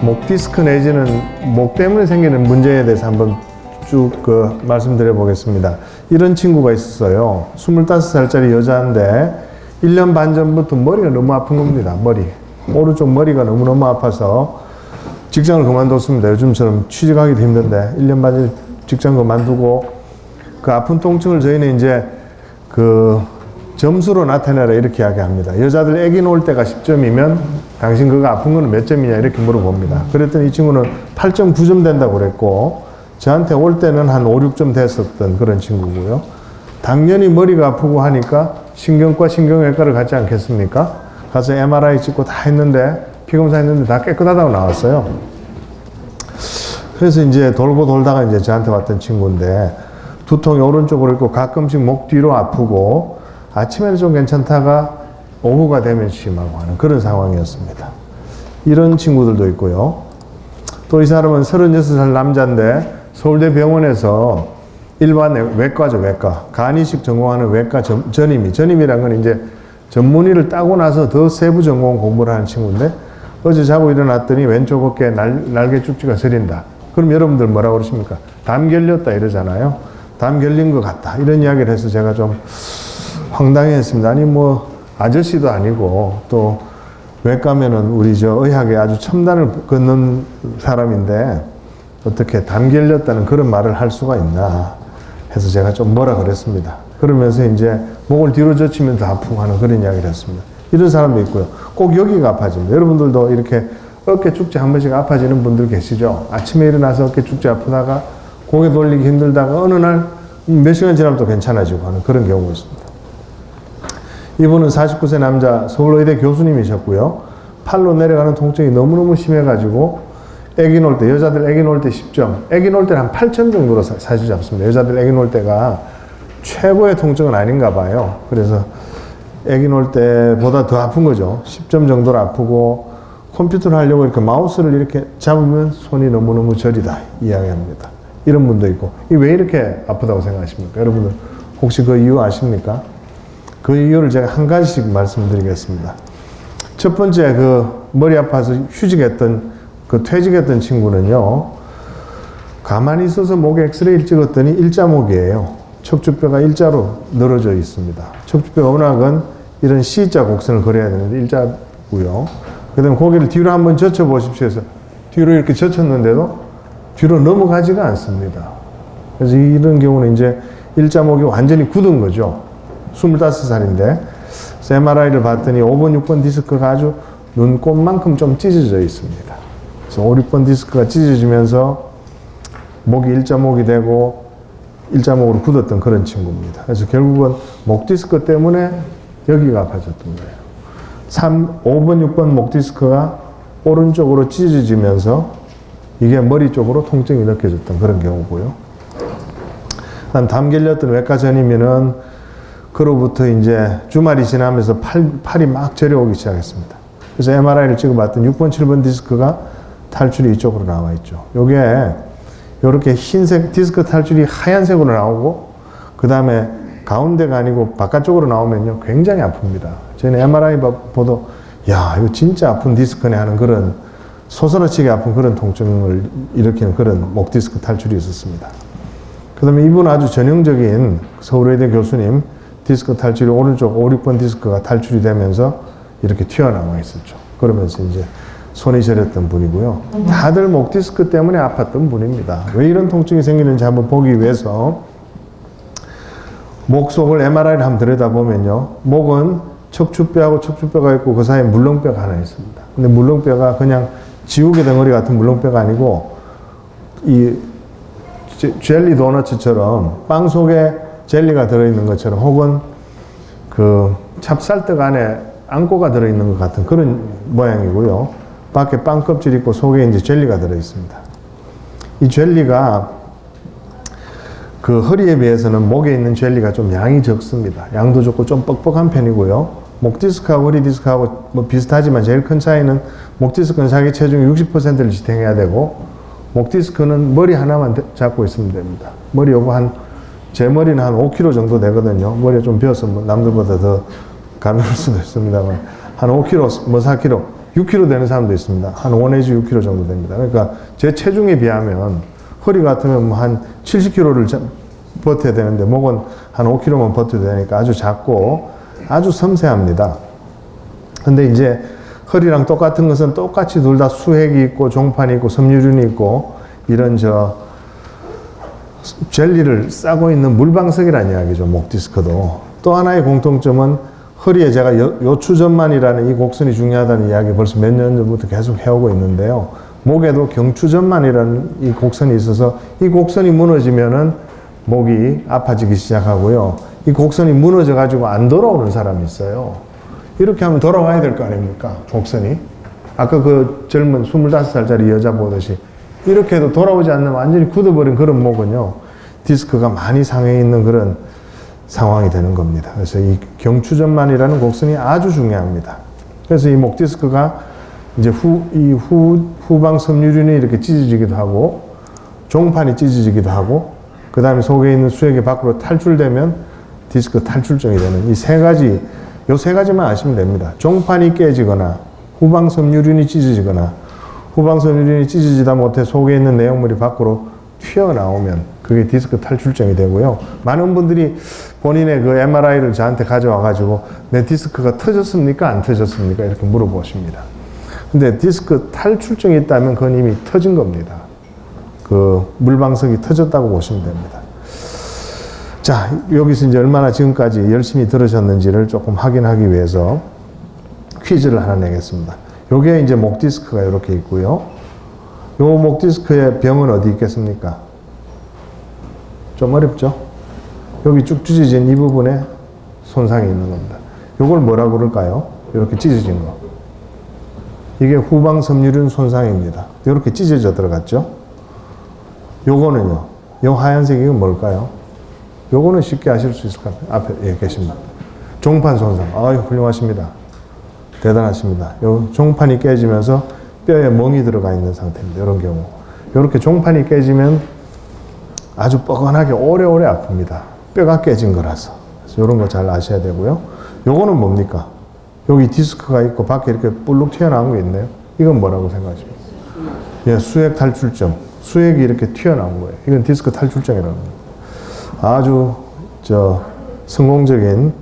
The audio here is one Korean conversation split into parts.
목 디스크 내지는 목 때문에 생기는 문제에 대해서 한번 쭉 말씀드려 보겠습니다. 이런 친구가 있었어요. 25살짜리 여자인데 1년 반 전부터 머리가 너무 아픈 겁니다. 오른쪽 머리가 너무너무 아파서 직장을 그만뒀습니다. 요즘처럼 취직하기도 힘든데 1년 반 전에 직장 그만두고 그 아픈 통증을 저희는 이제 그 점수로 나타내라 이렇게 이야기합니다. 여자들 아기 놓을 때가 10점이면 당신 그거 아픈 거는 몇 점이냐 이렇게 물어봅니다. 그랬더니 이 친구는 8.9점 된다고 그랬고 저한테 올 때는 한 5, 6점 됐었던 그런 친구고요. 당연히 머리가 아프고 하니까 신경과 신경외과를 갔지 않겠습니까? 가서 MRI 찍고 다 했는데 피검사 했는데 다 깨끗하다고 나왔어요. 그래서 이제 돌고 돌다가 이제 저한테 왔던 친구인데 두통이 오른쪽으로 있고 가끔씩 목 뒤로 아프고 아침에는 좀 괜찮다가 오후가 되면 심하고 하는 그런 상황이었습니다. 이런 친구들도 있고요. 또 이 사람은 36살 남자인데 서울대 병원에서 일반 외과죠, 외과. 간이식 전공하는 외과 전임이란 건 이제 전문의를 따고 나서 더 세부 전공 공부를 하는 친구인데 어제 자고 일어났더니 왼쪽 어깨에 날개 쭉지가 저린다. 그럼 여러분들 뭐라고 그러십니까? 담 결렸다 이러잖아요. 담 결린 것 같다. 이런 이야기를 해서 제가 좀 황당했습니다. 아니 뭐 아저씨도 아니고 또 외과면은 우리 의학에 아주 첨단을 걷는 사람인데 어떻게 담 결렸다는 그런 말을 할 수가 있나 해서 제가 좀 뭐라 그랬습니다. 그러면서 이제 목을 뒤로 젖히면서 아프고 하는 그런 이야기를 했습니다. 이런 사람도 있고요. 꼭 여기가 아파집니다. 여러분들도 이렇게 어깨 축지 한 번씩 아파지는 분들 계시죠? 아침에 일어나서 어깨 축지 아프다가 고개 돌리기 힘들다가 어느 날 몇 시간 지나면 또 괜찮아지고 하는 그런 경우가 있습니다. 이분은 49세 남자 서울의대 교수님이셨고요. 팔로 내려가는 통증이 너무너무 심해가지고 아기 놓을 때, 여자들 아기 놓을 때 10점, 아기 놓을 때는 한 8점 정도로 사실 잡습니다. 여자들 아기 놓을 때가 최고의 통증은 아닌가 봐요. 그래서 아기 놓을 때보다 더 아픈 거죠. 10점 정도로 아프고 컴퓨터를 하려고 이렇게 마우스를 이렇게 잡으면 손이 너무너무 저리다 이야기합니다. 이런 분도 있고 이게 왜 이렇게 아프다고 생각하십니까? 여러분들 혹시 그 이유 아십니까? 그 이유를 제가 한 가지씩 말씀드리겠습니다. 첫 번째 머리 아파서 퇴직했던 친구는요. 가만히 있어서 목에 엑스레이를 찍었더니 일자목이에요. 척추뼈가 일자로 늘어져 있습니다. 척추뼈 워낙은 이런 C자 곡선을 그려야 되는데 일자고요. 그 다음에 고개를 뒤로 한번 젖혀 보십시오 해서 뒤로 이렇게 젖혔는데도 뒤로 넘어가지가 않습니다. 그래서 이런 경우는 이제 일자목이 완전히 굳은 거죠. 25살인데 MRI를 봤더니 5번, 6번 디스크가 아주 눈곱만큼 좀 찢어져 있습니다. 그래서 5, 6번 디스크가 찢어지면서 목이 일자목이 되고 일자목으로 굳었던 그런 친구입니다. 그래서 결국은 목 디스크 때문에 여기가 아파졌던 거예요. 5번, 6번 목 디스크가 오른쪽으로 찢어지면서 이게 머리 쪽으로 통증이 느껴졌던 그런 경우고요. 담 결렸던 외과 전임이는 그로부터 이제 주말이 지나면서 팔이 막 저려오기 시작했습니다. 그래서 MRI를 찍어봤더니 6번, 7번 디스크가 탈출이 이쪽으로 나와 있죠. 요게 요렇게 흰색 디스크 탈출이 하얀색으로 나오고 그 다음에 가운데가 아니고 바깥쪽으로 나오면요 굉장히 아픕니다. 저희는 MRI 보도 야 이거 진짜 아픈 디스크네 하는 그런 소스라치게 아픈 그런 통증을 일으키는 그런 목 디스크 탈출이 있었습니다. 그 다음에 이분 아주 전형적인 서울의대 교수님 디스크 탈출이 오른쪽 5, 6번 디스크가 탈출이 되면서 이렇게 튀어나와 있었죠. 그러면서 이제 손이 저렸던 분이고요. 다들 목 디스크 때문에 아팠던 분입니다. 왜 이런 통증이 생기는지 한번 보기 위해서 목 속을 MRI를 한번 들여다보면요. 목은 척추뼈하고 척추뼈가 있고 그 사이에 물렁뼈가 하나 있습니다. 근데 물렁뼈가 그냥 지우개 덩어리 같은 물렁뼈가 아니고 이 젤리 도너츠처럼 빵 속에 젤리가 들어있는 것처럼 혹은 그 찹쌀떡 안에 앙꼬가 들어있는 것 같은 그런 모양이고요. 밖에 빵 껍질이 있고 속에 이제 젤리가 들어있습니다. 이 젤리가 그 허리에 비해서는 목에 있는 젤리가 좀 양이 적습니다. 양도 적고 좀 뻑뻑한 편이고요. 목 디스크하고 허리 디스크하고 뭐 비슷하지만 제일 큰 차이는 목 디스크는 자기 체중의 60%를 지탱해야 되고 목 디스크는 머리 하나만 잡고 있으면 됩니다. 머리 요거 제 머리는 한 5kg 정도 되거든요. 머리가 좀 비어서 뭐 남들보다 더 가벼울 수도 있습니다만 한 5kg, 뭐 4kg 6kg 되는 사람도 있습니다. 한 5 내지 6kg 정도 됩니다. 그러니까 제 체중에 비하면 허리 같으면 뭐 한 70kg를 버텨야 되는데 목은 한 5kg만 버텨야 되니까 아주 작고 아주 섬세합니다. 근데 이제 허리랑 똑같은 것은 똑같이 둘 다 수핵이 있고 종판이 있고 섬유륜이 있고 이런 젤리를 싸고 있는 물방석이라는 이야기죠. 목 디스크도. 또 하나의 공통점은 허리에 제가 요추전만이라는 이 곡선이 중요하다는 이야기 벌써 몇 년 전부터 계속 해오고 있는데요. 목에도 경추전만이라는 이 곡선이 있어서 이 곡선이 무너지면은 목이 아파지기 시작하고요. 이 곡선이 무너져 가지고 안 돌아오는 사람이 있어요. 이렇게 하면 돌아와야 될 거 아닙니까? 곡선이. 아까 그 젊은 25살짜리 여자 보듯이 이렇게 해도 돌아오지 않는 완전히 굳어버린 그런 목은요. 디스크가 많이 상해 있는 그런 상황이 되는 겁니다. 그래서 이 경추전만이라는 곡선이 아주 중요합니다. 그래서 이 목 디스크가 이제 후방 섬유륜이 이렇게 찢어지기도 하고 종판이 찢어지기도 하고 그 다음에 속에 있는 수액이 밖으로 탈출되면 디스크 탈출증이 되는 이 세 가지, 요 세 가지만 아시면 됩니다. 종판이 깨지거나 후방 섬유륜이 찢어지거나 후방 섬유륜이 찢어지다 못해 속에 있는 내용물이 밖으로 튀어나오면 그게 디스크 탈출증이 되고요. 많은 분들이 본인의 그 MRI를 저한테 가져와 가지고 내 디스크가 터졌습니까? 안 터졌습니까? 이렇게 물어보십니다. 근데 디스크 탈출증이 있다면 그건 이미 터진 겁니다. 그 물방석이 터졌다고 보시면 됩니다. 자, 여기서 이제 얼마나 지금까지 열심히 들으셨는지를 조금 확인하기 위해서 퀴즈를 하나 내겠습니다. 요게 이제 목 디스크가 이렇게 있고요. 요 목 디스크의 병은 어디 있겠습니까? 좀 어렵죠? 여기 쭉 찢어진 이 부분에 손상이 있는 겁니다. 요걸 뭐라고 그럴까요? 이렇게 찢어진 거. 이게 후방 섬유륜 손상입니다. 이렇게 찢어져 들어갔죠? 요거는요. 요 하얀색 이건 뭘까요? 요거는 쉽게 아실 수 있을 것 같아요. 앞에 예, 계십니다. 종판 손상. 아유, 훌륭하십니다. 대단하십니다. 요 종판이 깨지면서 뼈에 멍이 들어가 있는 상태입니다. 이런 경우. 이렇게 종판이 깨지면 아주 뻐근하게 오래오래 아픕니다. 뼈가 깨진 거라서. 그래서 이런 거 잘 아셔야 되고요. 요거는 뭡니까? 여기 디스크가 있고 밖에 이렇게 볼록 튀어나온 게 있네요. 이건 뭐라고 생각하십니까? 예, 수액 탈출증. 수액이 이렇게 튀어나온 거예요. 이건 디스크 탈출증이라는 겁니다. 아주 성공적인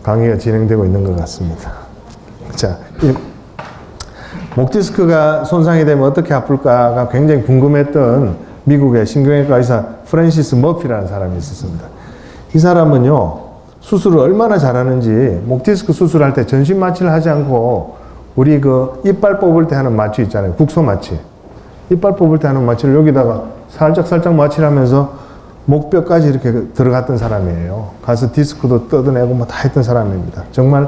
강의가 진행되고 있는 것 같습니다. 자, 목 디스크가 손상이 되면 어떻게 아플까가 굉장히 궁금했던 미국의 신경외과 의사 프랜시스 머피라는 사람이 있었습니다. 이 사람은요, 수술을 얼마나 잘하는지 목 디스크 수술할 때 전신 마취를 하지 않고 우리 그 이빨 뽑을 때 하는 마취 있잖아요. 국소 마취. 이빨 뽑을 때 하는 마취를 여기다가 살짝 마취를 하면서 목뼈까지 이렇게 들어갔던 사람이에요. 가서 디스크도 뜯어내고 뭐 다 했던 사람입니다. 정말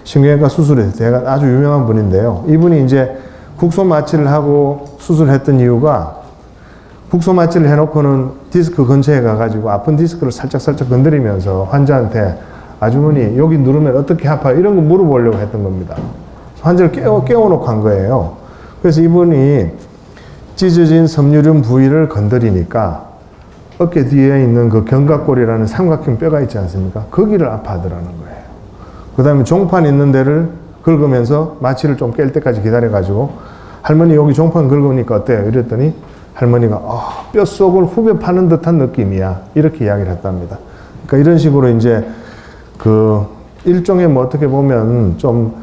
신경외과 수술에서 아주 유명한 분인데요. 이분이 이제 국소 마취를 하고 수술했던 이유가 국소 마취를 해놓고는 디스크 근처에 가가지고 아픈 디스크를 살짝 건드리면서 환자한테 아주머니 여기 누르면 어떻게 아파요? 이런 거 물어보려고 했던 겁니다. 환자를 깨워놓고 한 거예요. 그래서 이분이 찢어진 섬유륜 부위를 건드리니까 어깨 뒤에 있는 그 견갑골이라는 삼각형 뼈가 있지 않습니까? 거기를 아파하더라는 거예요. 그 다음에 종판 있는 데를 긁으면서 마취를 좀 깰 때까지 기다려가지고 할머니 여기 종판 긁으니까 어때요? 이랬더니 할머니가 뼛속을 후벼 파는 듯한 느낌이야. 이렇게 이야기를 했답니다. 그러니까 이런 식으로 이제 그 일종의 뭐 어떻게 보면 좀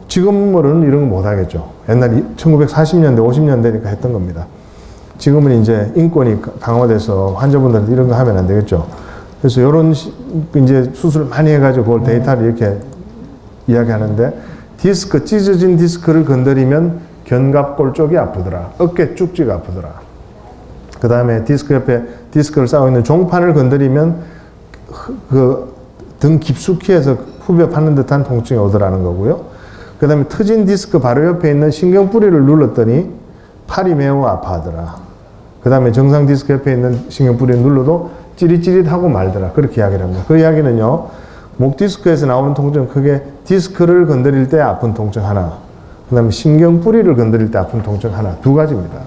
지금은 이런 거 못 하겠죠. 옛날 1940년대, 50년대니까 했던 겁니다. 지금은 이제 인권이 강화돼서 환자분들한테 이런 거 하면 안 되겠죠. 그래서 이런 이제 수술을 많이 해가지고 그걸 데이터를 이렇게 이야기하는데 찢어진 디스크를 건드리면 견갑골 쪽이 아프더라. 어깨 쭉지가 아프더라. 그 다음에 디스크 옆에 디스크를 싸고 있는 종판을 건드리면 그 등 깊숙이 해서 후벼 파는 듯한 통증이 오더라는 거고요. 그 다음에 터진 디스크 바로 옆에 있는 신경뿌리를 눌렀더니 팔이 매우 아파하더라. 그 다음에 정상 디스크 옆에 있는 신경뿌리를 눌러도 찌릿찌릿하고 말더라. 그렇게 이야기를 합니다. 그 이야기는요, 목 디스크에서 나오는 통증은 크게 디스크를 건드릴 때 아픈 통증 하나, 그 다음에 신경뿌리를 건드릴 때 아픈 통증 하나, 두 가지입니다.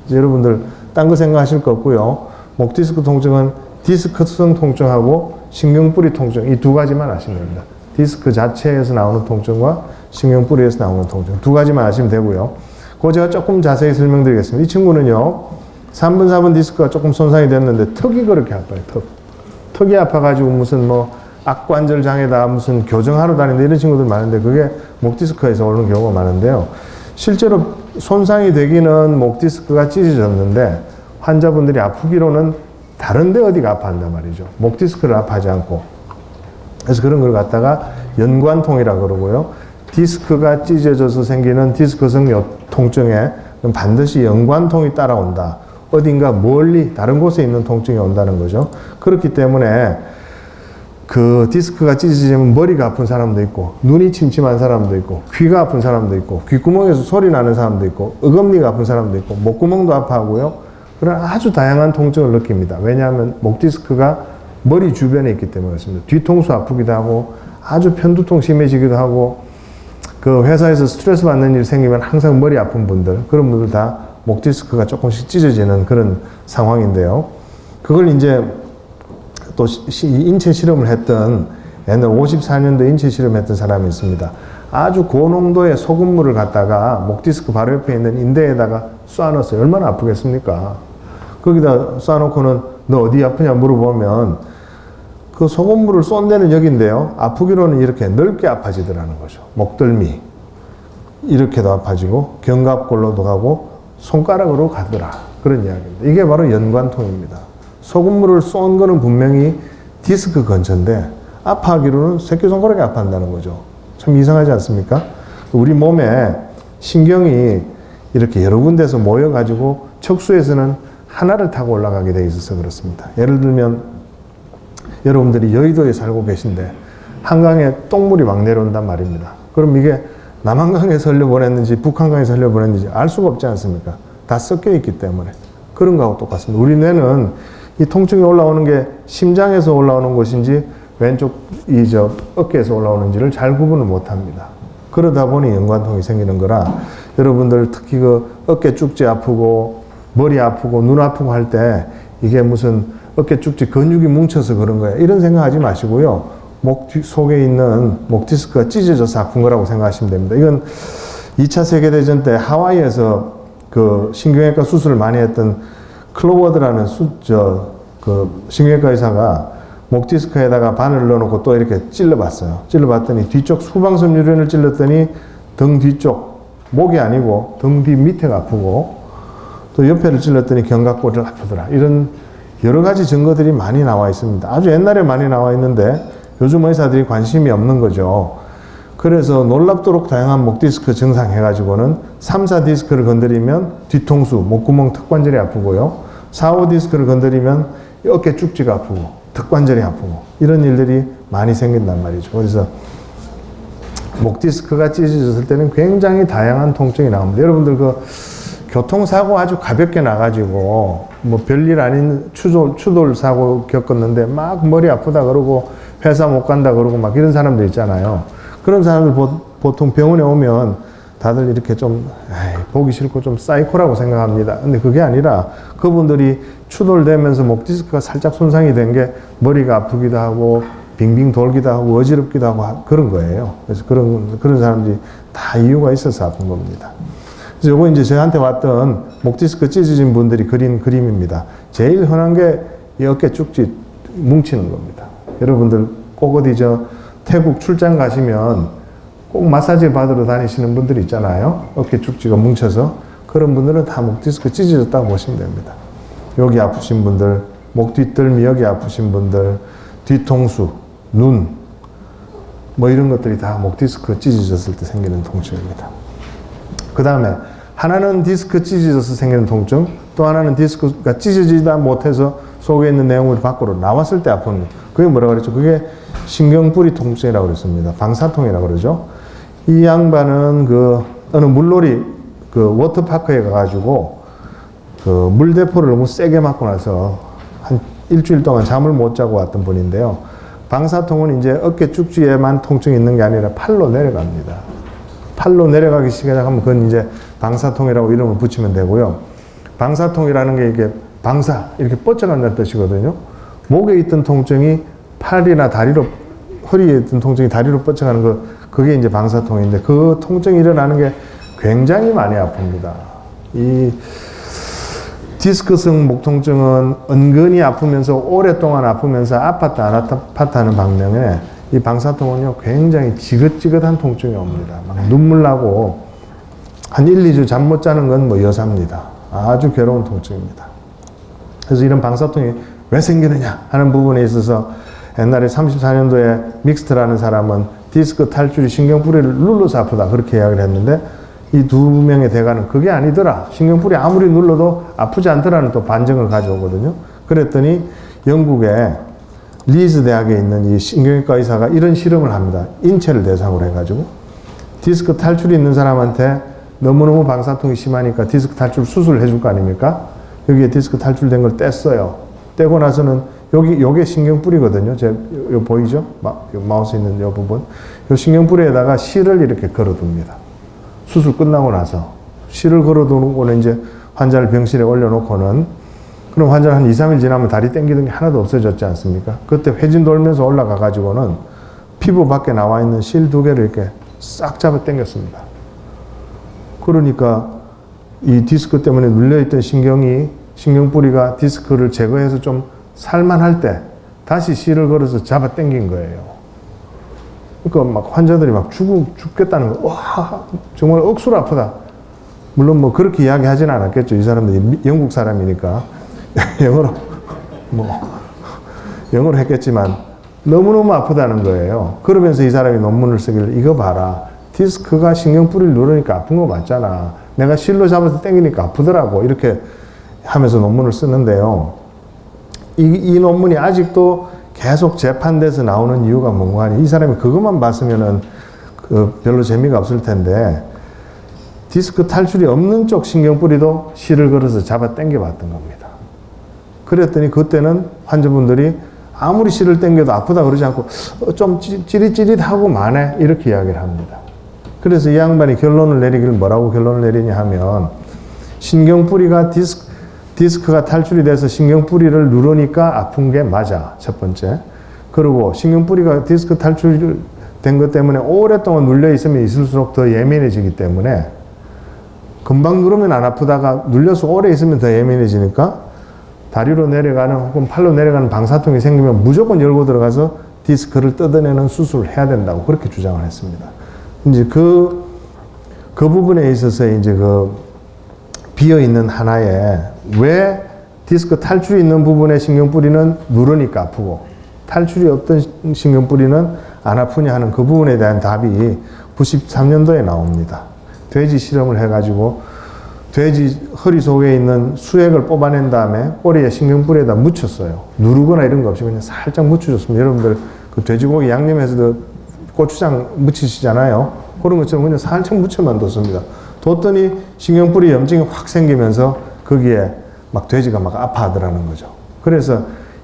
이제 여러분들 딴 거 생각하실 거 없고요. 목 디스크 통증은 디스크성 통증하고 신경뿌리 통증 이 두 가지만 아시면 됩니다. 디스크 자체에서 나오는 통증과 신경뿌리에서 나오는 통증. 두 가지만 아시면 되고요. 그거 제가 조금 자세히 설명드리겠습니다. 이 친구는요, 3분, 4분 디스크가 조금 손상이 됐는데 턱이 그렇게 아파요, 턱이 아파가지고 무슨 뭐 악관절 장애다, 무슨 교정하러 다니는데 이런 친구들 많은데 그게 목 디스크에서 오는 경우가 많은데요. 실제로 손상이 되기는 목 디스크가 찢어졌는데 환자분들이 아프기로는 다른데 어디가 아파한단 말이죠. 목 디스크를 아파하지 않고. 그래서 그런 걸 갖다가 연관통이라고 그러고요. 디스크가 찢어져서 생기는 디스크성 통증에 반드시 연관통이 따라온다. 어딘가 멀리 다른 곳에 있는 통증이 온다는 거죠. 그렇기 때문에 그 디스크가 찢어지면 머리가 아픈 사람도 있고, 눈이 침침한 사람도 있고, 귀가 아픈 사람도 있고, 귓구멍에서 소리 나는 사람도 있고, 어금니가 아픈 사람도 있고, 목구멍도 아파하고요. 그런 아주 다양한 통증을 느낍니다. 왜냐하면 목 디스크가 머리 주변에 있기 때문에 그렇습니다. 뒤통수 아프기도 하고, 아주 편두통 심해지기도 하고, 그 회사에서 스트레스 받는 일 생기면 항상 머리 아픈 분들, 그런 분들 다 목 디스크가 조금씩 찢어지는 그런 상황인데요. 그걸 이제 또 인체 실험을 했던, 옛날 54년도에 인체 실험했던 사람이 있습니다. 아주 고농도의 소금물을 갖다가 목 디스크 바로 옆에 있는 인대에다가 쏴넣었어요. 얼마나 아프겠습니까? 거기다 쏴놓고는 너 어디 아프냐 물어보면 그 소금물을 쏜 데는 여기인데요. 아프기로는 이렇게 넓게 아파지더라는 거죠. 목덜미. 이렇게도 아파지고 견갑골로도 가고 손가락으로 가더라. 그런 이야기입니다. 이게 바로 연관통입니다. 소금물을 쏜 거는 분명히 디스크 근처인데 아파하기로는 새끼손가락이 아파한다는 거죠. 참 이상하지 않습니까? 우리 몸에 신경이 이렇게 여러 군데서 모여가지고 척수에서는 하나를 타고 올라가게 돼 있어서 그렇습니다. 예를 들면 여러분들이 여의도에 살고 계신데 한강에 똥물이 막 내려온단 말입니다. 그럼 이게 남한강에서 흘려보냈는지 북한강에서 흘려보냈는지 알 수가 없지 않습니까? 다 섞여 있기 때문에. 그런 거하고 똑같습니다. 우리 뇌는 이 통증이 올라오는 게 심장에서 올라오는 것인지 왼쪽 어깨에서 올라오는지를 잘 구분을 못 합니다. 그러다 보니 연관통이 생기는 거라 여러분들 특히 그 어깨 쭉지 아프고 머리 아프고 눈 아프고 할 때 이게 무슨 어깨 쭉지 근육이 뭉쳐서 그런 거야. 이런 생각하지 마시고요. 목 속에 있는 목 디스크가 찢어져서 아픈 거라고 생각하시면 됩니다. 이건 2차 세계대전 때 하와이에서 그 신경외과 수술을 많이 했던 클로워드라는 신경외과 의사가 목 디스크에다가 바늘을 넣어놓고 또 이렇게 찔러봤어요. 찔러봤더니 뒤쪽 후방섬 유련을 찔렀더니 등 뒤쪽, 목이 아니고 등 뒤 밑에가 아프고 또 옆에를 찔렀더니 견갑골이 아프더라. 이런 여러 가지 증거들이 많이 나와 있습니다. 아주 옛날에 많이 나와 있는데 요즘 의사들이 관심이 없는 거죠. 그래서 놀랍도록 다양한 목 디스크 증상 해가지고는 3, 4 디스크를 건드리면 뒤통수, 목구멍, 턱관절이 아프고요. 4, 5 디스크를 건드리면 어깨 쭉지가 아프고 턱관절이 아프고 이런 일들이 많이 생긴단 말이죠. 그래서 목 디스크가 찢어졌을 때는 굉장히 다양한 통증이 나옵니다. 여러분들 그 교통사고 아주 가볍게 나가지고 뭐 별일 아닌 추돌 사고 겪었는데 막 머리 아프다 그러고 회사 못 간다 그러고 막 이런 사람들 있잖아요. 그런 사람들 보통 병원에 오면 다들 이렇게 좀 보기 싫고 좀 사이코라고 생각합니다. 근데 그게 아니라 그분들이 추돌되면서 목 디스크가 살짝 손상이 된 게 머리가 아프기도 하고 빙빙 돌기도 하고 어지럽기도 하고 그런 거예요. 그래서 그런 사람들이 다 이유가 있어서 아픈 겁니다. 그래서 요거 이제 저한테 왔던 목 디스크 찢어진 분들이 그린 그림입니다. 제일 흔한 게 이 어깨 쭉지 뭉치는 겁니다. 여러분들 꼭 어디 태국 출장 가시면 꼭 마사지 받으러 다니시는 분들 있잖아요. 어깨 쭉지가 뭉쳐서. 그런 분들은 다 목 디스크 찢어졌다고 보시면 됩니다. 여기 아프신 분들, 목 뒷덜미 여기 아프신 분들, 뒤통수, 눈, 뭐 이런 것들이 다 목 디스크 찢어졌을 때 생기는 통증입니다. 그 다음에 하나는 디스크 찢어져서 생기는 통증, 또 하나는 디스크가 찢어지다 못해서 속에 있는 내용물이 밖으로 나왔을 때 아픈 거. 그게 뭐라고 그랬죠? 그게 신경뿌리 통증이라고 그랬습니다. 방사통이라고 그러죠. 이 양반은 어느 물놀이 워터파크에 가가지고 물대포를 너무 세게 맞고 나서 한 일주일 동안 잠을 못 자고 왔던 분인데요. 방사통은 이제 어깨 쭉지에만 통증이 있는 게 아니라 팔로 내려갑니다. 팔로 내려가기 시작하면 그건 이제 방사통이라고 이름을 붙이면 되고요. 방사통이라는 게 이게 이렇게 뻗쳐간다는 뜻이거든요. 목에 있던 통증이 팔이나 다리로 허리에 있던 통증이 다리로 뻗쳐가는 그게 이제 방사통인데 그 통증이 일어나는 게 굉장히 많이 아픕니다. 이 디스크성 목 통증은 은근히 아프면서 오랫동안 아프면서 아팠다 안 아팠다 하는 반면에 이 방사통은요 굉장히 지긋지긋한 통증이 옵니다. 막 눈물 나고 한 1, 2주 잠 못 자는 건 뭐 여사입니다. 아주 괴로운 통증입니다. 그래서 이런 방사통이 왜 생기느냐 하는 부분에 있어서 옛날에 34년도에 믹스트라는 사람은 디스크 탈출이 신경뿌리를 눌러서 아프다 그렇게 이야기를 했는데 이 두 명의 대가는 그게 아니더라. 신경뿌리 아무리 눌러도 아프지 않더라는 또 반증을 가져오거든요. 그랬더니 영국의 리즈 대학에 있는 이 신경외과 의사가 이런 실험을 합니다. 인체를 대상으로 해가지고 디스크 탈출이 있는 사람한테 너무너무 방사통이 심하니까 디스크 탈출 수술을 해줄 거 아닙니까? 여기에 디스크 탈출된 걸 뗐어요. 떼고 나서는 요게 신경뿌리거든요. 요 보이죠? 마우스 있는 요 부분. 요 신경뿌리에다가 실을 이렇게 걸어둡니다. 수술 끝나고 나서 실을 걸어두고는 이제 환자를 병실에 올려놓고는 그럼 환자는 한 2, 3일 지나면 다리 땡기던 게 하나도 없어졌지 않습니까? 그때 회진 돌면서 올라가 가지고는 피부 밖에 나와 있는 실 2개를 이렇게 싹 잡아 당겼습니다. 그러니까 이 디스크 때문에 눌려있던 신경뿌리가 디스크를 제거해서 좀 살만할 때 다시 실을 걸어서 잡아 당긴 거예요. 그러니까 막 환자들이 막 죽겠다는 거. 와, 정말 억수로 아프다. 물론 뭐 그렇게 이야기하진 않았겠죠. 이 사람들이 영국 사람이니까. 영어로 했겠지만 너무너무 아프다는 거예요. 그러면서 이 사람이 논문을 쓰기를 이거 봐라. 디스크가 신경뿌리를 누르니까 아픈 거 맞잖아. 내가 실로 잡아서 당기니까 아프더라고. 이렇게 하면서 논문을 쓰는데요. 이 논문이 아직도 계속 재판돼서 나오는 이유가 뭔가 하니 이 사람이 그것만 봤으면은 별로 재미가 없을 텐데 디스크 탈출이 없는 쪽 신경뿌리도 실을 걸어서 잡아 당겨 봤던 겁니다. 그랬더니 그때는 환자분들이 아무리 실을 당겨도 아프다 그러지 않고 좀 찌릿찌릿하고 마네 이렇게 이야기를 합니다. 그래서 이 양반이 결론을 내리기를 뭐라고 결론을 내리냐 하면 신경뿌리가 디스크가 탈출이 돼서 신경뿌리를 누르니까 아픈 게 맞아. 첫 번째. 그리고 신경뿌리가 디스크 탈출이 된 것 때문에 오랫동안 눌려 있으면 있을수록 더 예민해지기 때문에 금방 누르면 안 아프다가 눌려서 오래 있으면 더 예민해지니까 다리로 내려가는 혹은 팔로 내려가는 방사통이 생기면 무조건 열고 들어가서 디스크를 뜯어내는 수술을 해야 된다고 그렇게 주장을 했습니다. 이제 그 부분에 있어서 이제 비어있는 하나에 왜 디스크 탈출이 있는 부분의 신경뿌리는 누르니까 아프고 탈출이 없던 신경뿌리는 안 아프냐 하는 그 부분에 대한 답이 93년도에 나옵니다. 돼지 실험을 해가지고 돼지 허리 속에 있는 수액을 뽑아낸 다음에 꼬리에 신경뿌리에다 묻혔어요. 누르거나 이런 거 없이 그냥 살짝 묻혀줬습니다. 여러분들 그 돼지고기 양념해서도 고추장 묻히시잖아요. 그런 것처럼 그냥 살짝 묻혀만 뒀습니다. 뒀더니 신경뿌리 염증이 확 생기면서 거기에 막 돼지가 막 아파하더라는 거죠. 그래서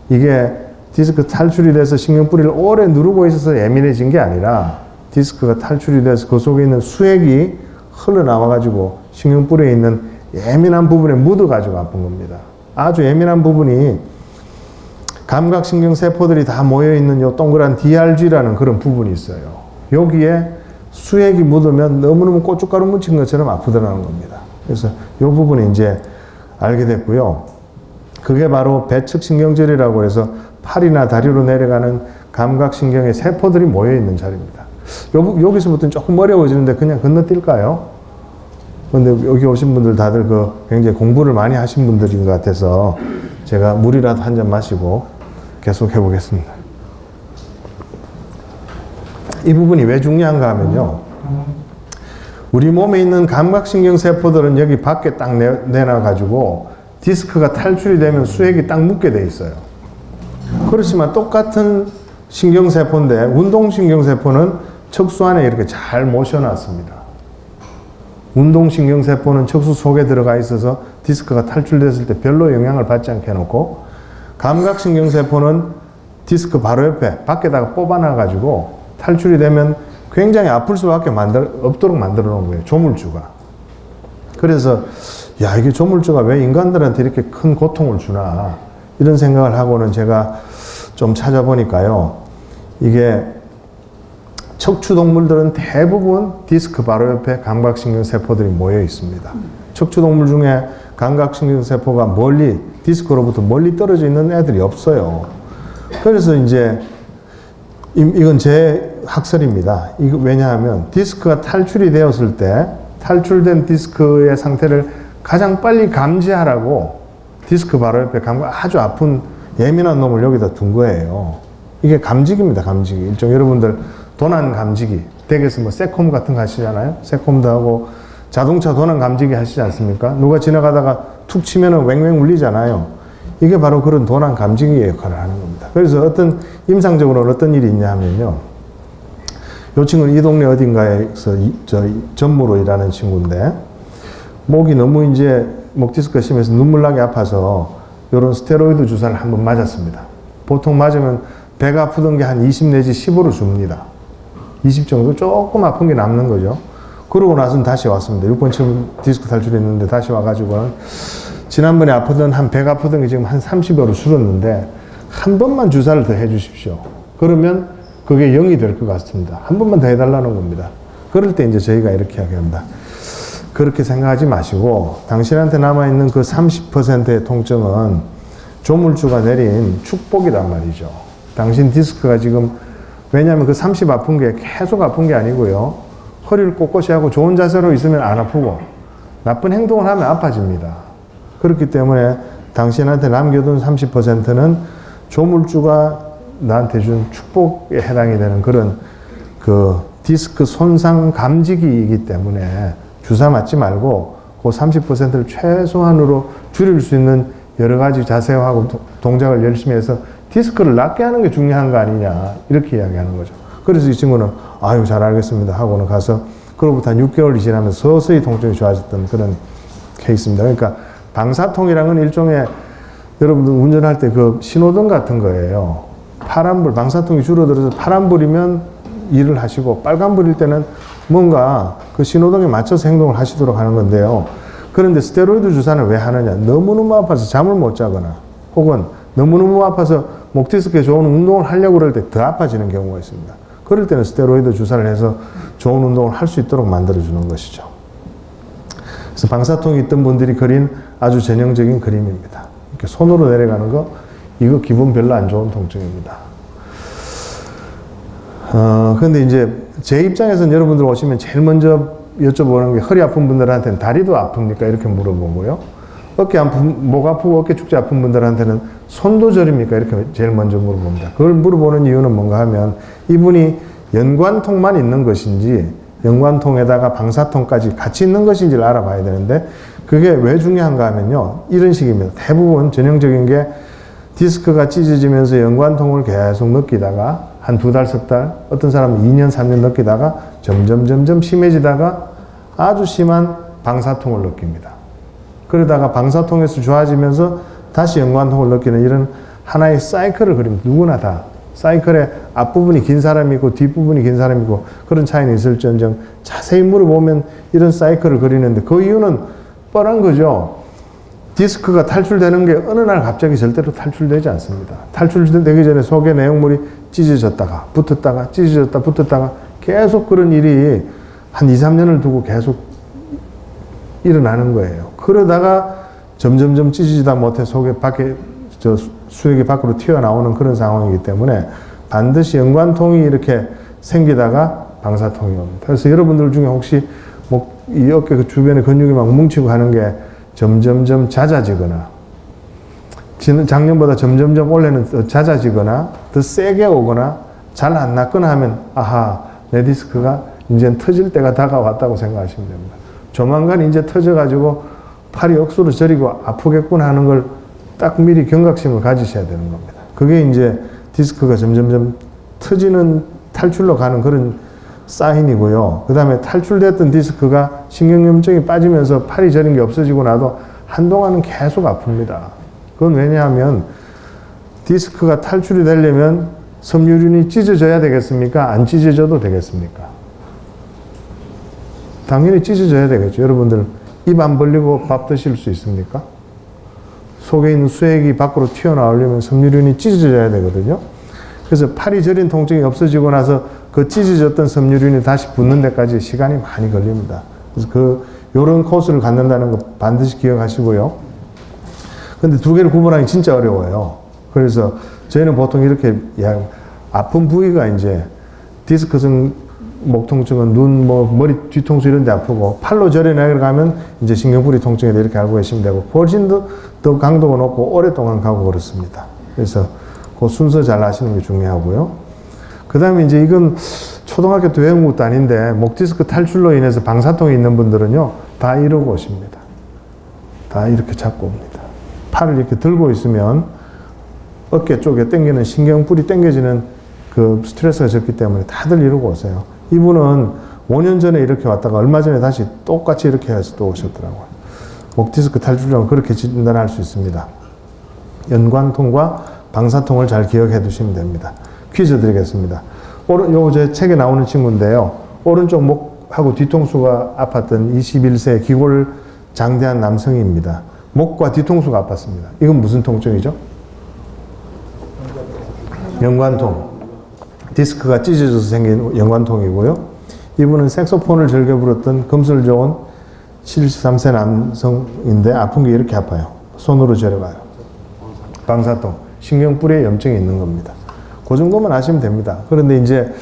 이게 디스크 탈출이 돼서 신경뿌리를 오래 누르고 있어서 예민해진 게 아니라 디스크가 탈출이 돼서 그 속에 있는 수액이 흘러나와가지고 신경뿌리에 있는 예민한 부분에 묻어가지고 아픈 겁니다. 아주 예민한 부분이 감각신경세포들이 다 모여있는 요 동그란 DRG라는 그런 부분이 있어요. 여기에 수액이 묻으면 너무너무 고춧가루 묻힌 것처럼 아프더라는 겁니다. 그래서 이 부분을 이제 알게 됐고요. 그게 바로 배측신경절이라고 해서 팔이나 다리로 내려가는 감각신경의 세포들이 모여있는 자리입니다. 여기서부터는 조금 어려워지는데 그냥 건너뛸까요? 근데 여기 오신 분들 다들 굉장히 공부를 많이 하신 분들인 것 같아서 제가 물이라도 한 잔 마시고 계속 해보겠습니다. 이 부분이 왜 중요한가 하면요. 우리 몸에 있는 감각신경세포들은 여기 밖에 딱 내놔가지고 디스크가 탈출이 되면 수액이 딱 묻게 돼 있어요. 그렇지만 똑같은 신경세포인데 운동신경세포는 척수 안에 이렇게 잘 모셔놨습니다. 운동신경세포는 척수 속에 들어가 있어서 디스크가 탈출됐을 때 별로 영향을 받지 않게 해놓고 감각신경세포는 디스크 바로 옆에 밖에다가 뽑아놔가지고 탈출이 되면 굉장히 아플 수밖에 없도록 만들어 놓은 거예요. 조물주가. 그래서 야, 이게 조물주가 왜 인간들한테 이렇게 큰 고통을 주나 이런 생각을 하고는 제가 좀 찾아보니까요. 이게 척추 동물들은 대부분 디스크 바로 옆에 감각신경 세포들이 모여 있습니다. 척추 동물 중에 감각신경 세포가 멀리 디스크로부터 멀리 떨어져 있는 애들이 없어요. 그래서 이제 이건 제 학설입니다. 이거 왜냐하면 디스크가 탈출이 되었을 때 탈출된 디스크의 상태를 가장 빨리 감지하라고 디스크 바로 옆에 아주 아픈 예민한 놈을 여기다 둔 거예요. 이게 감지기입니다. 감지기. 일종 여러분들 도난 감지기. 댁에서 뭐 세콤 같은 거 하시잖아요. 세콤도 하고 자동차 도난 감지기 하시지 않습니까? 누가 지나가다가 툭 치면은 왱왱 울리잖아요. 이게 바로 그런 도난 감지기의 역할을 하는 겁니다. 그래서 어떤 임상적으로는 어떤 일이 있냐 하면요. 이 친구는 이 동네 어딘가에서 전무로 일하는 친구인데 목이 너무 이제 목 디스크가 심해서 눈물 나게 아파서 이런 스테로이드 주사를 한번 맞았습니다. 보통 맞으면 배가 아프던 게 한 20 내지 15로 줍니다. 20 정도 조금 아픈 게 남는 거죠. 그러고 나서는 다시 왔습니다. 6번쯤 디스크 탈출했는데 다시 와가지고 지난번에 아프던 배가 아프던 게 지금 한 30여로 줄었는데 한 번만 주사를 더 해주십시오. 그러면 그게 0이 될 것 같습니다. 한 번만 더 해달라는 겁니다. 그럴 때 이제 저희가 이렇게 이야기합니다. 그렇게 생각하지 마시고 당신한테 남아있는 그 30%의 통증은 조물주가 내린 축복이란 말이죠. 당신 디스크가 지금 왜냐하면 그 30 아픈 게 계속 아픈 게 아니고요. 허리를 꼿꼿이 하고 좋은 자세로 있으면 안 아프고 나쁜 행동을 하면 아파집니다. 그렇기 때문에 당신한테 남겨둔 30%는 조물주가 나한테 준 축복에 해당이 되는 그런 그 디스크 손상 감지기이기 때문에 주사 맞지 말고 그 30%를 최소한으로 줄일 수 있는 여러 가지 자세하고 동작을 열심히 해서 디스크를 낫게 하는 게 중요한 거 아니냐 이렇게 이야기하는 거죠. 그래서 이 친구는 아유 잘 알겠습니다 하고는 가서 그로부터 한 6개월이 지나면서 서서히 통증이 좋아졌던 그런 케이스입니다. 그러니까 방사통이란 건 일종의 여러분들 운전할 때 그 신호등 같은 거예요. 파란불, 방사통이 줄어들어서 파란불이면 일을 하시고 빨간불일 때는 뭔가 그 신호등에 맞춰서 행동을 하시도록 하는 건데요. 그런데 스테로이드 주사는 왜 하느냐? 너무너무 아파서 잠을 못 자거나 혹은 너무너무 아파서 목 디스크에 좋은 운동을 하려고 그럴 때 더 아파지는 경우가 있습니다. 그럴 때는 스테로이드 주사를 해서 좋은 운동을 할 수 있도록 만들어주는 것이죠. 그래서 방사통이 있던 분들이 그린 아주 전형적인 그림입니다. 이렇게 손으로 내려가는 거, 이거 기분 별로 안 좋은 통증입니다. 근데 이제 제 입장에서는 여러분들 오시면 제일 먼저 여쭤보는 게 허리 아픈 분들한테는 다리도 아픕니까? 이렇게 물어보고요. 어깨 아픈, 목 아프고 어깨 축제 아픈 분들한테는 손도 저립니까? 이렇게 제일 먼저 물어봅니다. 그걸 물어보는 이유는 뭔가 하면 이분이 연관통만 있는 것인지 연관통에다가 방사통까지 같이 있는 것인지를 알아봐야 되는데 그게 왜 중요한가 하면요. 이런 식입니다. 대부분 전형적인 게 디스크가 찢어지면서 연관통을 계속 느끼다가 한 2달, 3달, 어떤 사람은 2년, 3년 느끼다가 점점 심해지다가 아주 심한 방사통을 느낍니다. 그러다가 방사통에서 좋아지면서 다시 연관통을 느끼는 이런 하나의 사이클을 그립니다. 누구나 다. 사이클의 앞부분이 긴 사람이 있고 뒷부분이 긴 사람이 있고 그런 차이는 있을지언정 자세히 물어보면 이런 사이클을 그리는데 그 이유는 뻔한 거죠. 디스크가 탈출되는 게 어느 날 갑자기 절대로 탈출되지 않습니다. 탈출되기 전에 속의 내용물이 찢어졌다가 붙었다가 찢어졌다 붙었다가 계속 그런 일이 한 2, 3년을 두고 계속 일어나는 거예요. 그러다가 점점 찢어지다 못해 속에 밖에 수액이 밖으로 튀어나오는 그런 상황이기 때문에 반드시 연관통이 이렇게 생기다가 방사통이 옵니다. 그래서 여러분들 중에 혹시 이 어깨 그 주변에 근육이 막 뭉치고 하는 게 점점 잦아지거나 작년보다 점점 올해는 더 잦아지거나 더 세게 오거나 잘 안 낫거나 하면 아하 내 디스크가 이제 터질 때가 다가왔다고 생각하시면 됩니다. 조만간 이제 터져가지고 팔이 억수로 저리고 아프겠구나 하는 걸 딱 미리 경각심을 가지셔야 되는 겁니다. 그게 이제 디스크가 점점 터지는 탈출로 가는 그런 사인이고요. 그 다음에 탈출됐던 디스크가 신경염증이 빠지면서 팔이 저린 게 없어지고 나도 한동안은 계속 아픕니다. 그건 왜냐하면 디스크가 탈출이 되려면 섬유륜이 찢어져야 되겠습니까? 안 찢어져도 되겠습니까? 당연히 찢어져야 되겠죠. 여러분들 입 안 벌리고 밥 드실 수 있습니까? 속에 있는 수액이 밖으로 튀어나오려면 섬유륜이 찢어져야 되거든요. 그래서 팔이 저린 통증이 없어지고 나서 그 찢어졌던 섬유륜이 다시 붙는 데까지 시간이 많이 걸립니다. 그래서 요런 코스를 갖는다는 거 반드시 기억하시고요. 근데 두 개를 구분하기 진짜 어려워요. 그래서 저희는 보통 이렇게 아픈 부위가 이제 디스크성 목 통증은 눈, 머리 뒤통수 이런 데 아프고 팔로 저려 내려가면 이제 신경뿌리 통증이다 이렇게 알고 계시면 되고 훨씬 더 강도가 높고 오랫동안 가고 그렇습니다. 그래서 그 순서 잘 아시는 게 중요하고요. 그 다음에 이제 이건 초등학교 때 외운 것도 아닌데 목 디스크 탈출로 인해서 방사통이 있는 분들은요 다 이러고 오십니다. 다 이렇게 잡고 옵니다. 팔을 이렇게 들고 있으면 어깨 쪽에 당기는 신경뿌리 당겨지는 그 스트레스가 적기 때문에 다들 이러고 오세요. 이분은 5년 전에 이렇게 왔다가 얼마 전에 다시 똑같이 이렇게 해서 또 오셨더라고요. 목 디스크 탈출은 그렇게 진단할 수 있습니다. 연관통과 방사통을 잘 기억해 두시면 됩니다. 퀴즈 드리겠습니다. 요 제 책에 나오는 친구인데요. 오른쪽 목하고 뒤통수가 아팠던 21세 기골 장대한 남성입니다. 목과 뒤통수가 아팠습니다. 이건 무슨 통증이죠? 연관통. 디스크가 찢어져서 생긴 연관통이고요. 이분은 색소폰을 즐겨 불었던 금술 좋은 73세 남성인데 아픈 게 이렇게 아파요. 손으로 저려가요. 방사통. 신경뿌리에 염증이 있는 겁니다. 그 정도만 아시면 됩니다. 그런데 이제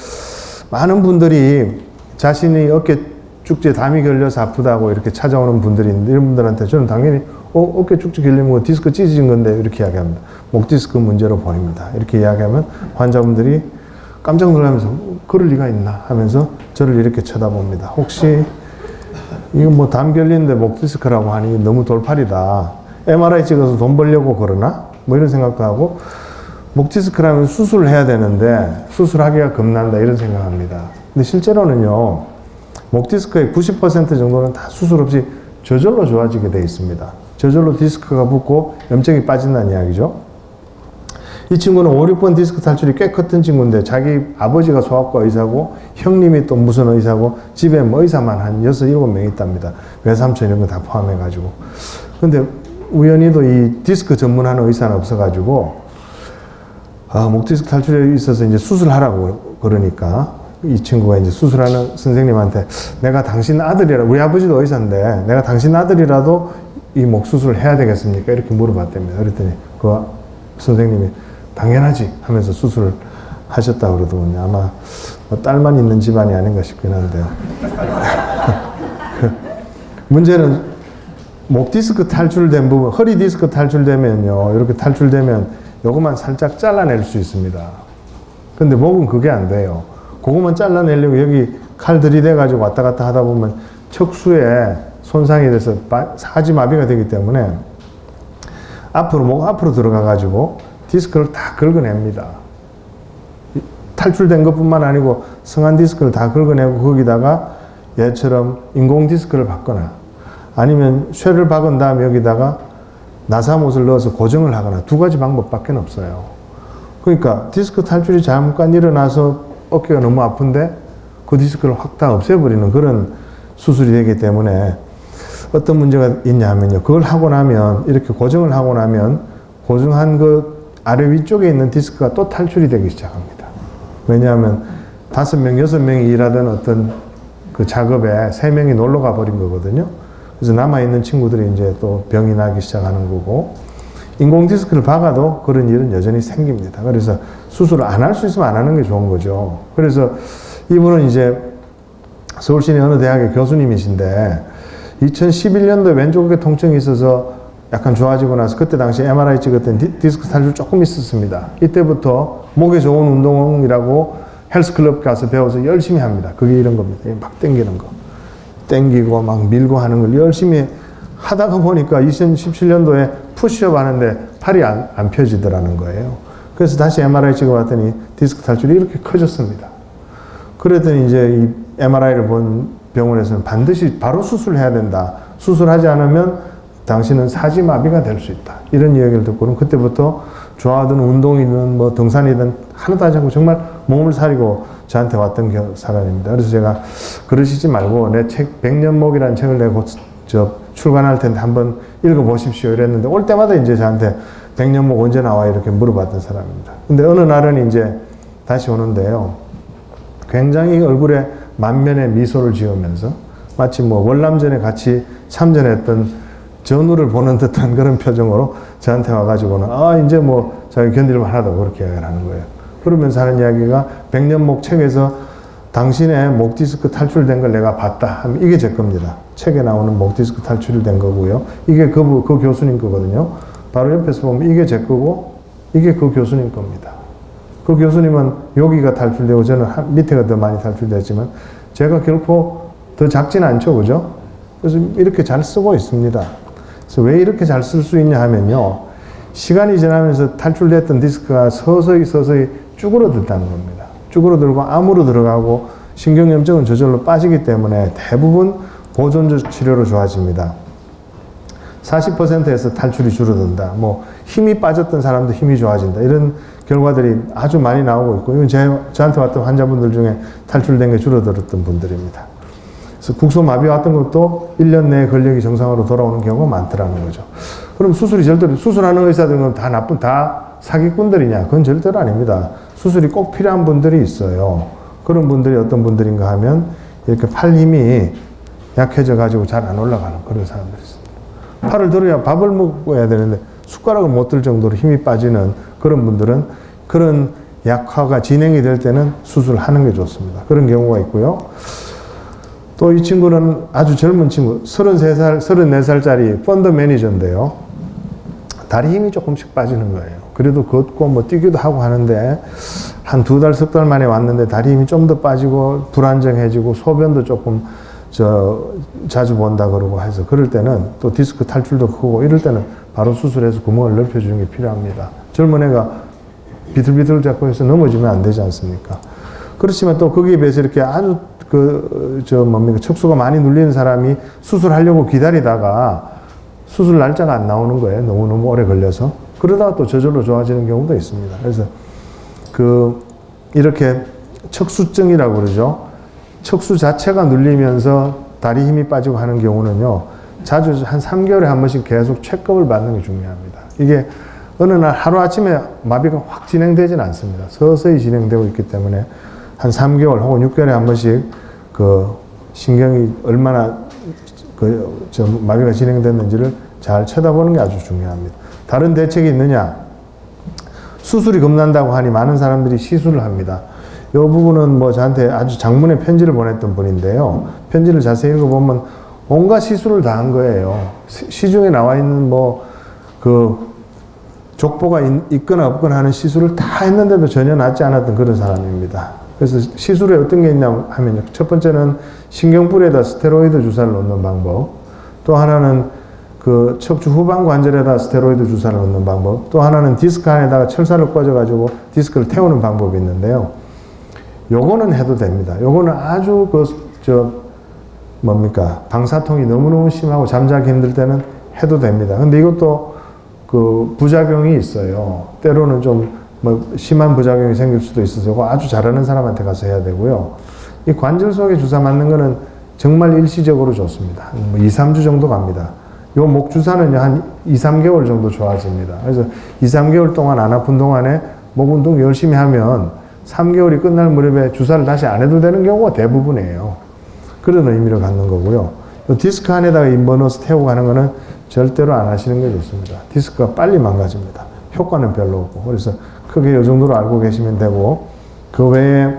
많은 자신이 어깨 축지에 담이 걸려서 아프다고 이렇게 찾아오는 분들이 있는데 이런 분들한테 저는 당연히 어깨 축지 걸리면 디스크 찢어진 건데 이렇게 이야기합니다. 목 디스크 문제로 보입니다. 이렇게 이야기하면 환자분들이 깜짝 놀라면서 그럴 리가 있나 하면서 저를 이렇게 쳐다봅니다. 혹시 이거 뭐 담 결리는데 목 디스크라고 하니 너무 돌팔이다. MRI 찍어서 돈 벌려고 그러나? 뭐 이런 생각도 하고 목 디스크라면 수술을 해야 되는데 수술하기가 겁난다 이런 생각합니다. 근데 실제로는요. 목 디스크의 90% 정도는 다 수술 없이 저절로 좋아지게 되어 있습니다. 저절로 디스크가 붙고 염증이 빠진다는 이야기죠. 이 친구는 5, 6번 디스크 탈출이 꽤 컸던 친구인데 자기 아버지가 소아과 의사고 형님이 또 무슨 의사고 집에 뭐 의사만 한 6, 7명 있답니다. 외삼촌 이런 거 다 포함해가지고. 근데 우연히도 이 디스크 전문하는 의사는 없어가지고 목 디스크 탈출에 있어서 이제 수술하라고 그러니까 이 친구가 이제 수술하는 선생님한테 내가 당신 아들이라 우리 아버지도 의사인데 내가 당신 아들이라도 이 목 수술을 해야 되겠습니까? 이렇게 물어봤답니다. 그랬더니 그 선생님이 당연하지 하면서 수술을 하셨다고 그러더군요. 아마 뭐 딸만 있는 집안이 아닌가 싶긴 한데요. 문제는 목 디스크 탈출된 부분, 허리 디스크 탈출되면요. 이렇게 탈출되면 요것만 살짝 잘라낼 수 있습니다. 근데 목은 그게 안 돼요. 그것만 잘라내려고 여기 칼 들이대가지고 왔다 갔다 하다 보면 척수에 손상이 돼서 사지마비가 되기 때문에 목 앞으로 들어가가지고 디스크를 다 긁어냅니다. 탈출된 것뿐만 아니고 성한 디스크를 다 긁어내고 거기다가 얘처럼 인공 디스크를 박거나 아니면 쇠를 박은 다음에 여기다가 나사못을 넣어서 고정을 하거나 두 가지 방법밖에 없어요. 그러니까 디스크 탈출이 잠깐 일어나서 어깨가 너무 아픈데 그 디스크를 확 다 없애버리는 그런 수술이 되기 때문에 어떤 문제가 있냐 하면요. 그걸 하고 나면 이렇게 고정을 하고 나면 고정한 그 아래 위쪽에 있는 디스크가 또 탈출이 되기 시작합니다. 왜냐하면 5명, 6명이 일하던 어떤 그 작업에 3명이 놀러 가버린 거거든요. 그래서 남아있는 친구들이 이제 또 병이 나기 시작하는 거고 인공 디스크를 박아도 그런 일은 여전히 생깁니다. 그래서 수술을 안 할 수 있으면 안 하는 게 좋은 거죠. 그래서 이분은 이제 서울시내 어느 대학의 교수님이신데 2011년도에 왼쪽 어깨 통증이 있어서 약간 좋아지고 나서 그때 당시 MRI 찍었던 디스크 탈출 조금 있었습니다. 이때부터 목에 좋은 운동이라고 헬스클럽 가서 배워서 열심히 합니다. 그게 이런 겁니다. 막 당기는 거. 당기고 막 밀고 하는 걸 열심히 하다가 보니까 2017년도에 푸시업 하는데 팔이 안 펴지더라는 거예요. 그래서 다시 MRI 찍어봤더니 디스크 탈출이 이렇게 커졌습니다. 그랬더니 이제 이 MRI를 본 병원에서는 반드시 바로 수술해야 된다. 수술하지 않으면 당신은 사지마비가 될 수 있다. 이런 이야기를 듣고는 그때부터 좋아하던 운동이든 뭐 등산이든 하나도 하지 않고 정말 몸을 사리고 저한테 왔던 사람입니다. 그래서 제가 그러시지 말고 내 책 100년목이라는 책을 내고 출간할 텐데 한번 읽어보십시오 이랬는데 올 때마다 이제 저한테 100년목 언제 나와 이렇게 물어봤던 사람입니다. 근데 어느 날은 이제 다시 오는데요. 굉장히 얼굴에 만면에 미소를 지으면서 마치 뭐 월남전에 같이 참전했던 전우를 보는 듯한 그런 표정으로 저한테 와가지고는 이제 뭐 자기 견딜만 하다고 그렇게 이야기를 하는 거예요. 그러면서 하는 이야기가 백년목 책에서 당신의 목 디스크 탈출된 걸 내가 봤다 하면 이게 제 겁니다. 책에 나오는 목 디스크 탈출이 된 거고요. 이게 그 교수님 거거든요. 바로 옆에서 보면 이게 제 거고 이게 그 교수님 겁니다. 그 교수님은 여기가 탈출되고 저는 밑에가 더 많이 탈출됐지만 제가 결코 더 작진 않죠. 그죠? 그래서 이렇게 잘 쓰고 있습니다. 그래서 왜 이렇게 잘 쓸 수 있냐 하면요. 시간이 지나면서 탈출됐던 디스크가 서서히 쭈그러든다는 겁니다. 쭈그러들고 암으로 들어가고 신경염증은 저절로 빠지기 때문에 대부분 보존적 치료로 좋아집니다. 40%에서 탈출이 줄어든다. 뭐 힘이 빠졌던 사람도 힘이 좋아진다. 이런 결과들이 아주 많이 나오고 있고 이건 저한테 왔던 환자분들 중에 탈출된 게 줄어들었던 분들입니다. 그래서 국소마비 왔던 것도 1년 내에 근력이 정상으로 돌아오는 경우가 많더라는 거죠. 그럼 수술하는 의사들은 다 사기꾼들이냐? 그건 절대로 아닙니다. 수술이 꼭 필요한 분들이 있어요. 그런 분들이 어떤 분들인가 하면 이렇게 팔 힘이 약해져 가지고 잘 안 올라가는 그런 사람들이 있습니다. 팔을 들어야 밥을 먹어야 되는데 숟가락을 못 들 정도로 힘이 빠지는 그런 분들은 그런 약화가 진행이 될 때는 수술하는 게 좋습니다. 그런 경우가 있고요. 또 이 친구는 아주 젊은 친구, 33살, 34살짜리 펀드 매니저인데요. 다리 힘이 조금씩 빠지는 거예요. 그래도 걷고 뭐 뛰기도 하고 하는데 한 2달, 3달 만에 왔는데 다리 힘이 좀 더 빠지고 불안정해지고 소변도 조금 자주 본다 그러고 해서 그럴 때는 또 디스크 탈출도 크고 이럴 때는 바로 수술해서 구멍을 넓혀주는 게 필요합니다. 젊은 애가 비틀비틀 잡고 해서 넘어지면 안 되지 않습니까? 그렇지만 또 거기에 비해서 이렇게 아주 척수가 많이 눌리는 사람이 수술하려고 기다리다가 수술 날짜가 안 나오는 거예요. 너무너무 오래 걸려서. 그러다가 또 저절로 좋아지는 경우도 있습니다. 그래서 이렇게 척수증이라고 그러죠. 척수 자체가 눌리면서 다리 힘이 빠지고 하는 경우는요, 자주 한 3개월에 한 번씩 계속 체크업을 받는 게 중요합니다. 이게 어느 날 하루아침에 마비가 확 진행되지는 않습니다. 서서히 진행되고 있기 때문에 한 3개월 혹은 6개월에 한 번씩 신경이 얼마나 마비가 진행됐는지를 잘 쳐다보는 게 아주 중요합니다. 다른 대책이 있느냐? 수술이 겁난다고 하니 많은 사람들이 시술을 합니다. 이 부분은 뭐 저한테 아주 장문의 편지를 보냈던 분인데요. 편지를 자세히 읽어보면 온갖 시술을 다 한 거예요. 시중에 나와 있는 족보가 있거나 없거나 하는 시술을 다 했는데도 전혀 낫지 않았던 그런 사람입니다. 그래서 시술에 어떤 게 있냐 하면 첫 번째는 신경불에다 스테로이드 주사를 놓는 방법, 또 하나는 척추 후방 관절에다 스테로이드 주사를 놓는 방법, 또 하나는 디스크 안에다가 철사를 꽂아가지고 디스크를 태우는 방법이 있는데요. 요거는 해도 됩니다. 요거는 아주 방사통이 너무너무 심하고 잠자기 힘들 때는 해도 됩니다. 근데 이것도 부작용이 있어요. 때로는 좀 심한 부작용이 생길 수도 있어서 아주 잘하는 사람한테 가서 해야 되고요. 이 관절 속에 주사 맞는 거는 정말 일시적으로 좋습니다. 2, 3주 정도 갑니다. 요 목 주사는 한 2, 3개월 정도 좋아집니다. 그래서 2, 3개월 동안 안 아픈 동안에 목 운동 열심히 하면 3개월이 끝날 무렵에 주사를 다시 안 해도 되는 경우가 대부분이에요. 그런 의미를 갖는 거고요. 요 디스크 안에다가 인버너스 태우고 가는 거는 절대로 안 하시는 게 좋습니다. 디스크가 빨리 망가집니다. 효과는 별로 없고. 그래서 크게 이 정도로 알고 계시면 되고, 그 외에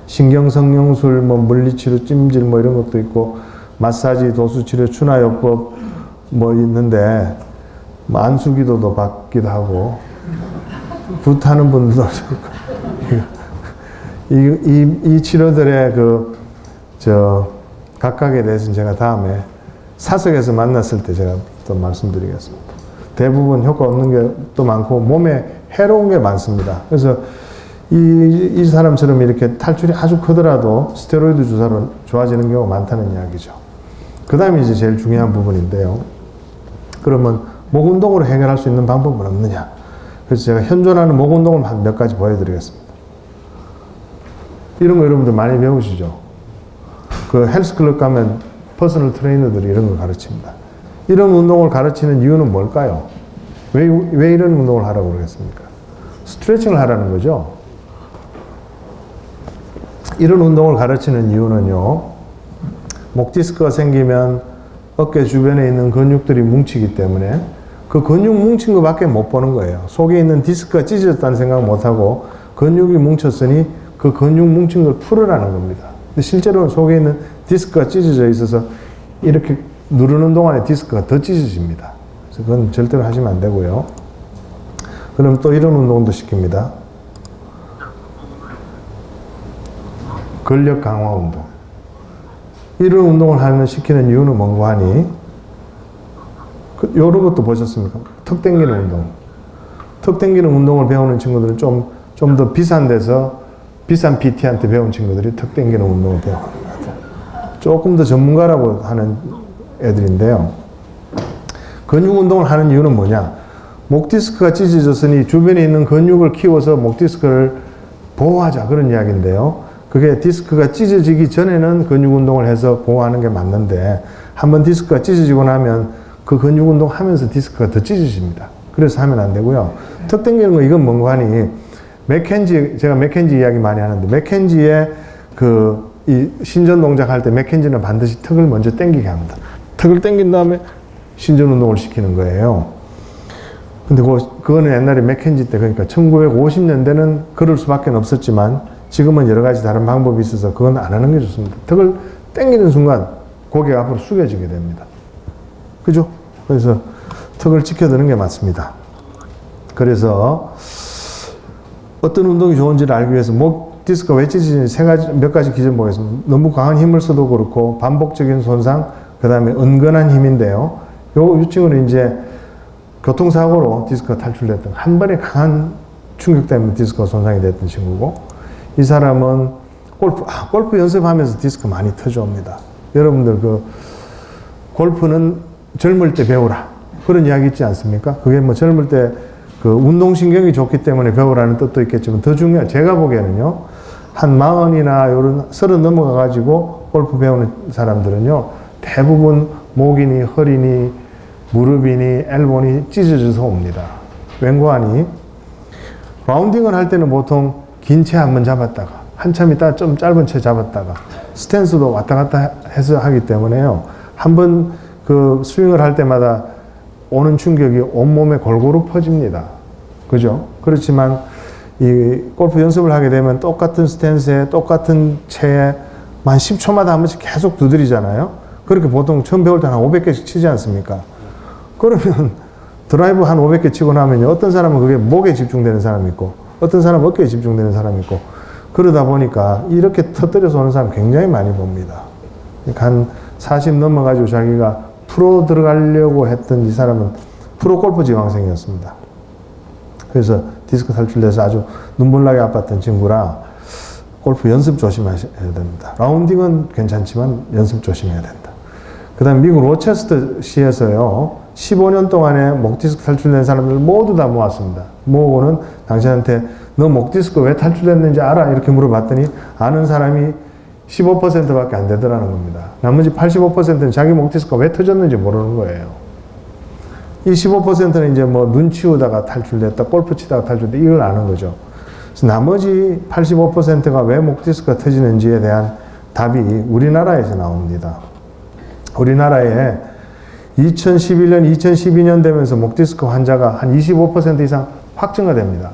신경성형술, 물리치료, 찜질 이런 것도 있고, 마사지, 도수치료, 추나요법 있는데, 안수기도도 받기도 하고, 붓하는 분들도 이 치료들의 각각에 대해서는 제가 다음에 사석에서 만났을 때 제가 또 말씀드리겠습니다. 대부분 효과 없는 게 또 많고 몸에 해로운 게 많습니다. 그래서 이 사람처럼 이렇게 탈출이 아주 크더라도 스테로이드 주사로 좋아지는 경우가 많다는 이야기죠. 그 다음에 이제 제일 중요한 부분인데요. 그러면 목 운동으로 해결할 수 있는 방법은 없느냐? 그래서 제가 현존하는 목 운동을 한 몇 가지 보여드리겠습니다. 이런 거 여러분들 많이 배우시죠? 헬스클럽 가면 퍼스널 트레이너들이 이런 걸 가르칩니다. 이런 운동을 가르치는 이유는 뭘까요? 왜 이런 운동을 하라고 그러겠습니까? 스트레칭을 하라는 거죠. 이런 운동을 가르치는 이유는요, 목 디스크가 생기면 어깨 주변에 있는 근육들이 뭉치기 때문에 그 근육 뭉친 것밖에 못 보는 거예요. 속에 있는 디스크가 찢어졌다는 생각 못하고 근육이 뭉쳤으니 그 근육 뭉친 걸 풀으라는 겁니다. 근데 실제로는 속에 있는 디스크가 찢어져 있어서 이렇게 누르는 동안에 디스크가 더 찢어집니다. 그래서 그건 절대로 하시면 안 되고요. 그럼 또 이런 운동도 시킵니다. 근력 강화 운동. 이런 운동을 시키는 이유는 뭔가 하니, 요런 것도 보셨습니까? 턱 당기는 운동. 턱 당기는 운동을 배우는 친구들은 좀 더 비싼 데서, 비싼 PT한테 배운 친구들이 턱 당기는 운동을 배우는 것 같아요. 조금 더 전문가라고 하는 애들인데요. 근육 운동을 하는 이유는 뭐냐? 목 디스크가 찢어졌으니 주변에 있는 근육을 키워서 목 디스크를 보호하자, 그런 이야기인데요. 그게 디스크가 찢어지기 전에는 근육 운동을 해서 보호하는 게 맞는데, 한번 디스크가 찢어지고 나면 그 근육 운동 하면서 디스크가 더 찢어집니다. 그래서 하면 안 되고요. 턱 당기는 거, 이건 뭔가 하니, 제가 맥켄지 이야기 많이 하는데, 맥켄지의 이 신전 동작 할 때 맥켄지는 반드시 턱을 먼저 당기게 합니다. 턱을 당긴 다음에 신전 운동을 시키는 거예요. 근데 그거는 옛날에 맥켄지 때, 그러니까 1950년대는 그럴 수밖에 없었지만, 지금은 여러 가지 다른 방법이 있어서 그건 안 하는 게 좋습니다. 턱을 당기는 순간 고개가 앞으로 숙여지게 됩니다. 그죠? 그래서 턱을 지켜드는 게 맞습니다. 그래서 어떤 운동이 좋은지를 알기 위해서 목 디스크가 왜 찢어지는지 몇 가지 기준 보겠습니다. 너무 강한 힘을 써도 그렇고, 반복적인 손상, 그 다음에 은근한 힘인데요. 이 친구는 이제 교통사고로 디스크가 탈출됐던, 한 번에 강한 충격 때문에 디스크가 손상이 됐던 친구고, 이 사람은 골프 연습하면서 디스크 많이 터져옵니다. 여러분들 골프는 젊을 때 배우라, 그런 이야기 있지 않습니까? 그게 뭐 젊을 때 운동신경이 좋기 때문에 배우라는 뜻도 있겠지만, 더 중요한, 제가 보기에는요, 한 40이나 요런 30 넘어가가지고 골프 배우는 사람들은요, 대부분 목이니 허리니 무릎이니 엘보니 찢어져서 옵니다. 웬거하니, 라운딩을 할 때는 보통 긴 채 한번 잡았다가, 한참 있다 좀 짧은 채 잡았다가, 스탠스도 왔다 갔다 해서 하기 때문에요, 한번 스윙을 할 때마다 오는 충격이 온몸에 골고루 퍼집니다. 그죠? 그렇지만 이 골프 연습을 하게 되면 똑같은 스탠스에 똑같은 채에 한 10초마다 한 번씩 계속 두드리잖아요. 그렇게 보통 처음 배울 때 한 500개씩 치지 않습니까? 그러면 드라이브 한 500개 치고 나면 어떤 사람은 그게 목에 집중되는 사람이 있고, 어떤 사람은 어깨에 집중되는 사람이 있고, 그러다 보니까 이렇게 터뜨려서 오는 사람 굉장히 많이 봅니다. 한 40 넘어가지고 자기가 프로 들어가려고 했던 이 사람은 프로 골프 지망생이었습니다. 그래서 디스크 탈출돼서 아주 눈물나게 아팠던 친구라 골프 연습 조심하셔야 됩니다. 라운딩은 괜찮지만 연습 조심해야 된다. 그 다음 미국 로체스터 시에서요, 15년 동안에 목 디스크 탈출된 사람들 모두 다 모았습니다. 모으고는 당신한테 너 목 디스크 왜 탈출됐는지 알아? 이렇게 물어봤더니 아는 사람이 15%밖에 안 되더라는 겁니다. 나머지 85%는 자기 목 디스크가 왜 터졌는지 모르는 거예요. 이 15%는 이제 뭐 눈 치우다가 탈출됐다, 골프 치다가 탈출됐다, 이걸 아는 거죠. 그래서 나머지 85%가 왜 목 디스크가 터지는지에 대한 답이 우리나라에서 나옵니다. 우리나라에 2011년, 2012년 되면서 목 디스크 환자가 한 25% 이상 확증가 됩니다.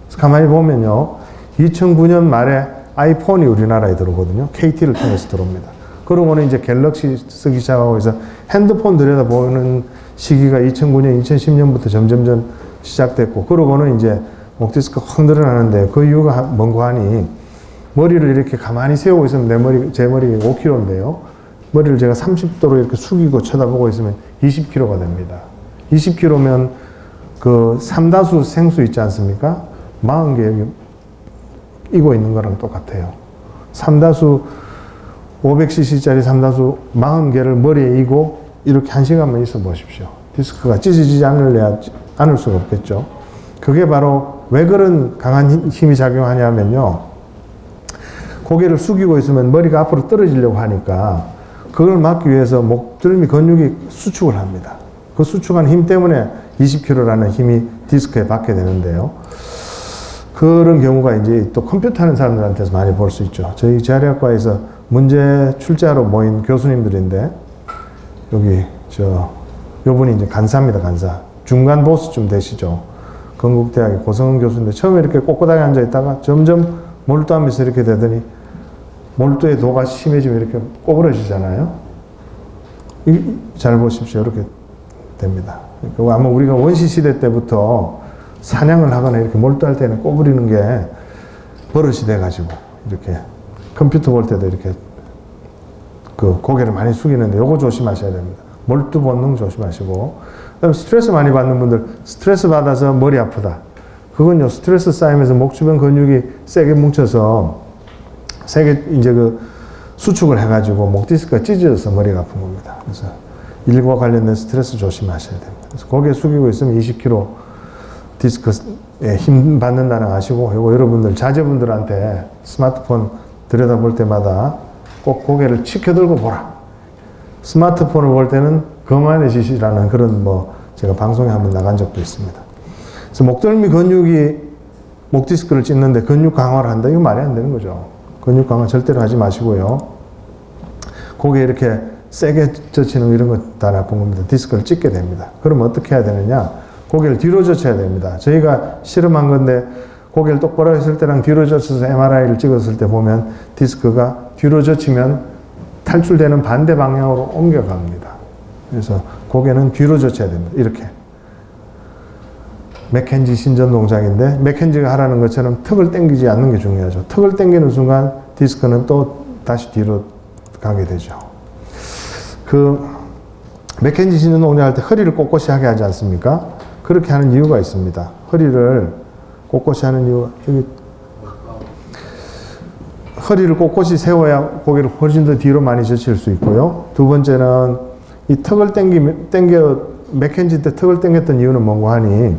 그래서 가만히 보면요, 2009년 말에 아이폰이 우리나라에 들어오거든요. KT를 통해서 들어옵니다. 그러고는 이제 갤럭시 쓰기 시작하고 해서 핸드폰 들여다보는 시기가 2009년, 2010년부터 점점점 시작됐고, 그러고는 이제 목 디스크가 확 늘어나는데, 그 이유가 뭔가 하니, 머리를 이렇게 가만히 세우고 있으면 제 머리가 5kg인데요. 머리를 제가 30도로 이렇게 숙이고 쳐다보고 있으면 20kg가 됩니다. 20kg면 그 삼다수 생수 있지 않습니까? 40개 이고 있는 거랑 똑같아요. 삼다수 500cc짜리 삼다수 40개를 머리에 이고 이렇게 1시간만 있어 보십시오. 디스크가 찢어지지 않을 수가 없겠죠. 그게 바로 왜 그런 강한 힘이 작용하냐면요, 고개를 숙이고 있으면 머리가 앞으로 떨어지려고 하니까 그걸 막기 위해서 목덜미 근육이 수축을 합니다. 그 수축한 힘 때문에 20kg라는 힘이 디스크에 받게 되는데요. 그런 경우가 이제 또 컴퓨터 하는 사람들한테서 많이 볼 수 있죠. 저희 재활의학과에서 문제 출제하러 모인 교수님들인데, 여기, 요분이 이제 간사입니다, 간사. 중간 보스쯤 되시죠. 건국대학의 고성은 교수인데, 처음에 이렇게 꼿꼿하게 앉아있다가 점점 몰두하면서 이렇게 되더니, 몰두의 도가 심해지면 이렇게 꼬부러지잖아요. 잘 보십시오. 이렇게 됩니다. 그러니까 아마 우리가 원시시대 때부터 사냥을 하거나 이렇게 몰두할 때는 꼬부리는 게 버릇이 돼가지고, 이렇게 컴퓨터 볼 때도 이렇게 그 고개를 많이 숙이는데, 요거 조심하셔야 됩니다. 몰두 본능 조심하시고, 그다음에 스트레스 많이 받는 분들, 스트레스 받아서 머리 아프다. 그건요, 스트레스 쌓이면서 목 주변 근육이 세게 뭉쳐서 세게 이제 그 수축을 해가지고 목 디스크가 찢어져서 머리가 아픈 겁니다. 그래서 일과 관련된 스트레스 조심하셔야 됩니다. 그래서 고개 숙이고 있으면 20kg 디스크에 힘 받는다는 거 아시고, 요거 여러분들, 자제분들한테 스마트폰 들여다볼 때마다 꼭 고개를 치켜들고 보라. 스마트폰을 볼 때는 거만해지시라는 그런 제가 방송에 한번 나간 적도 있습니다. 그래서 목덜미 근육이 목 디스크를 찢는데 근육 강화를 한다? 이거 말이 안 되는 거죠. 근육 강화 절대로 하지 마시고요. 고개 이렇게 세게 젖히는 이런 거 다 나쁜 겁니다. 디스크를 찢게 됩니다. 그러면 어떻게 해야 되느냐? 고개를 뒤로 젖혀야 됩니다. 저희가 실험한 건데, 고개를 똑바로 했을 때랑 뒤로 젖혀서 MRI를 찍었을 때 보면 디스크가 뒤로 젖히면 탈출되는 반대 방향으로 옮겨갑니다. 그래서 고개는 뒤로 젖혀야 됩니다. 이렇게. 맥켄지 신전 동작인데, 맥켄지가 하라는 것처럼 턱을 당기지 않는 게 중요하죠. 턱을 당기는 순간 디스크는 또 다시 뒤로 가게 되죠. 맥켄지 신전 동작할 때 허리를 꼿꼿이 하게 하지 않습니까? 그렇게 하는 이유가 있습니다. 허리를 꼿꼿이 하는 이유가, 허리를 꼿꼿이 세워야 고개를 훨씬 더 뒤로 많이 젖힐 수 있고요. 두 번째는 이 턱을 맥켄지 때 턱을 당겼던 이유는 뭔고 하니,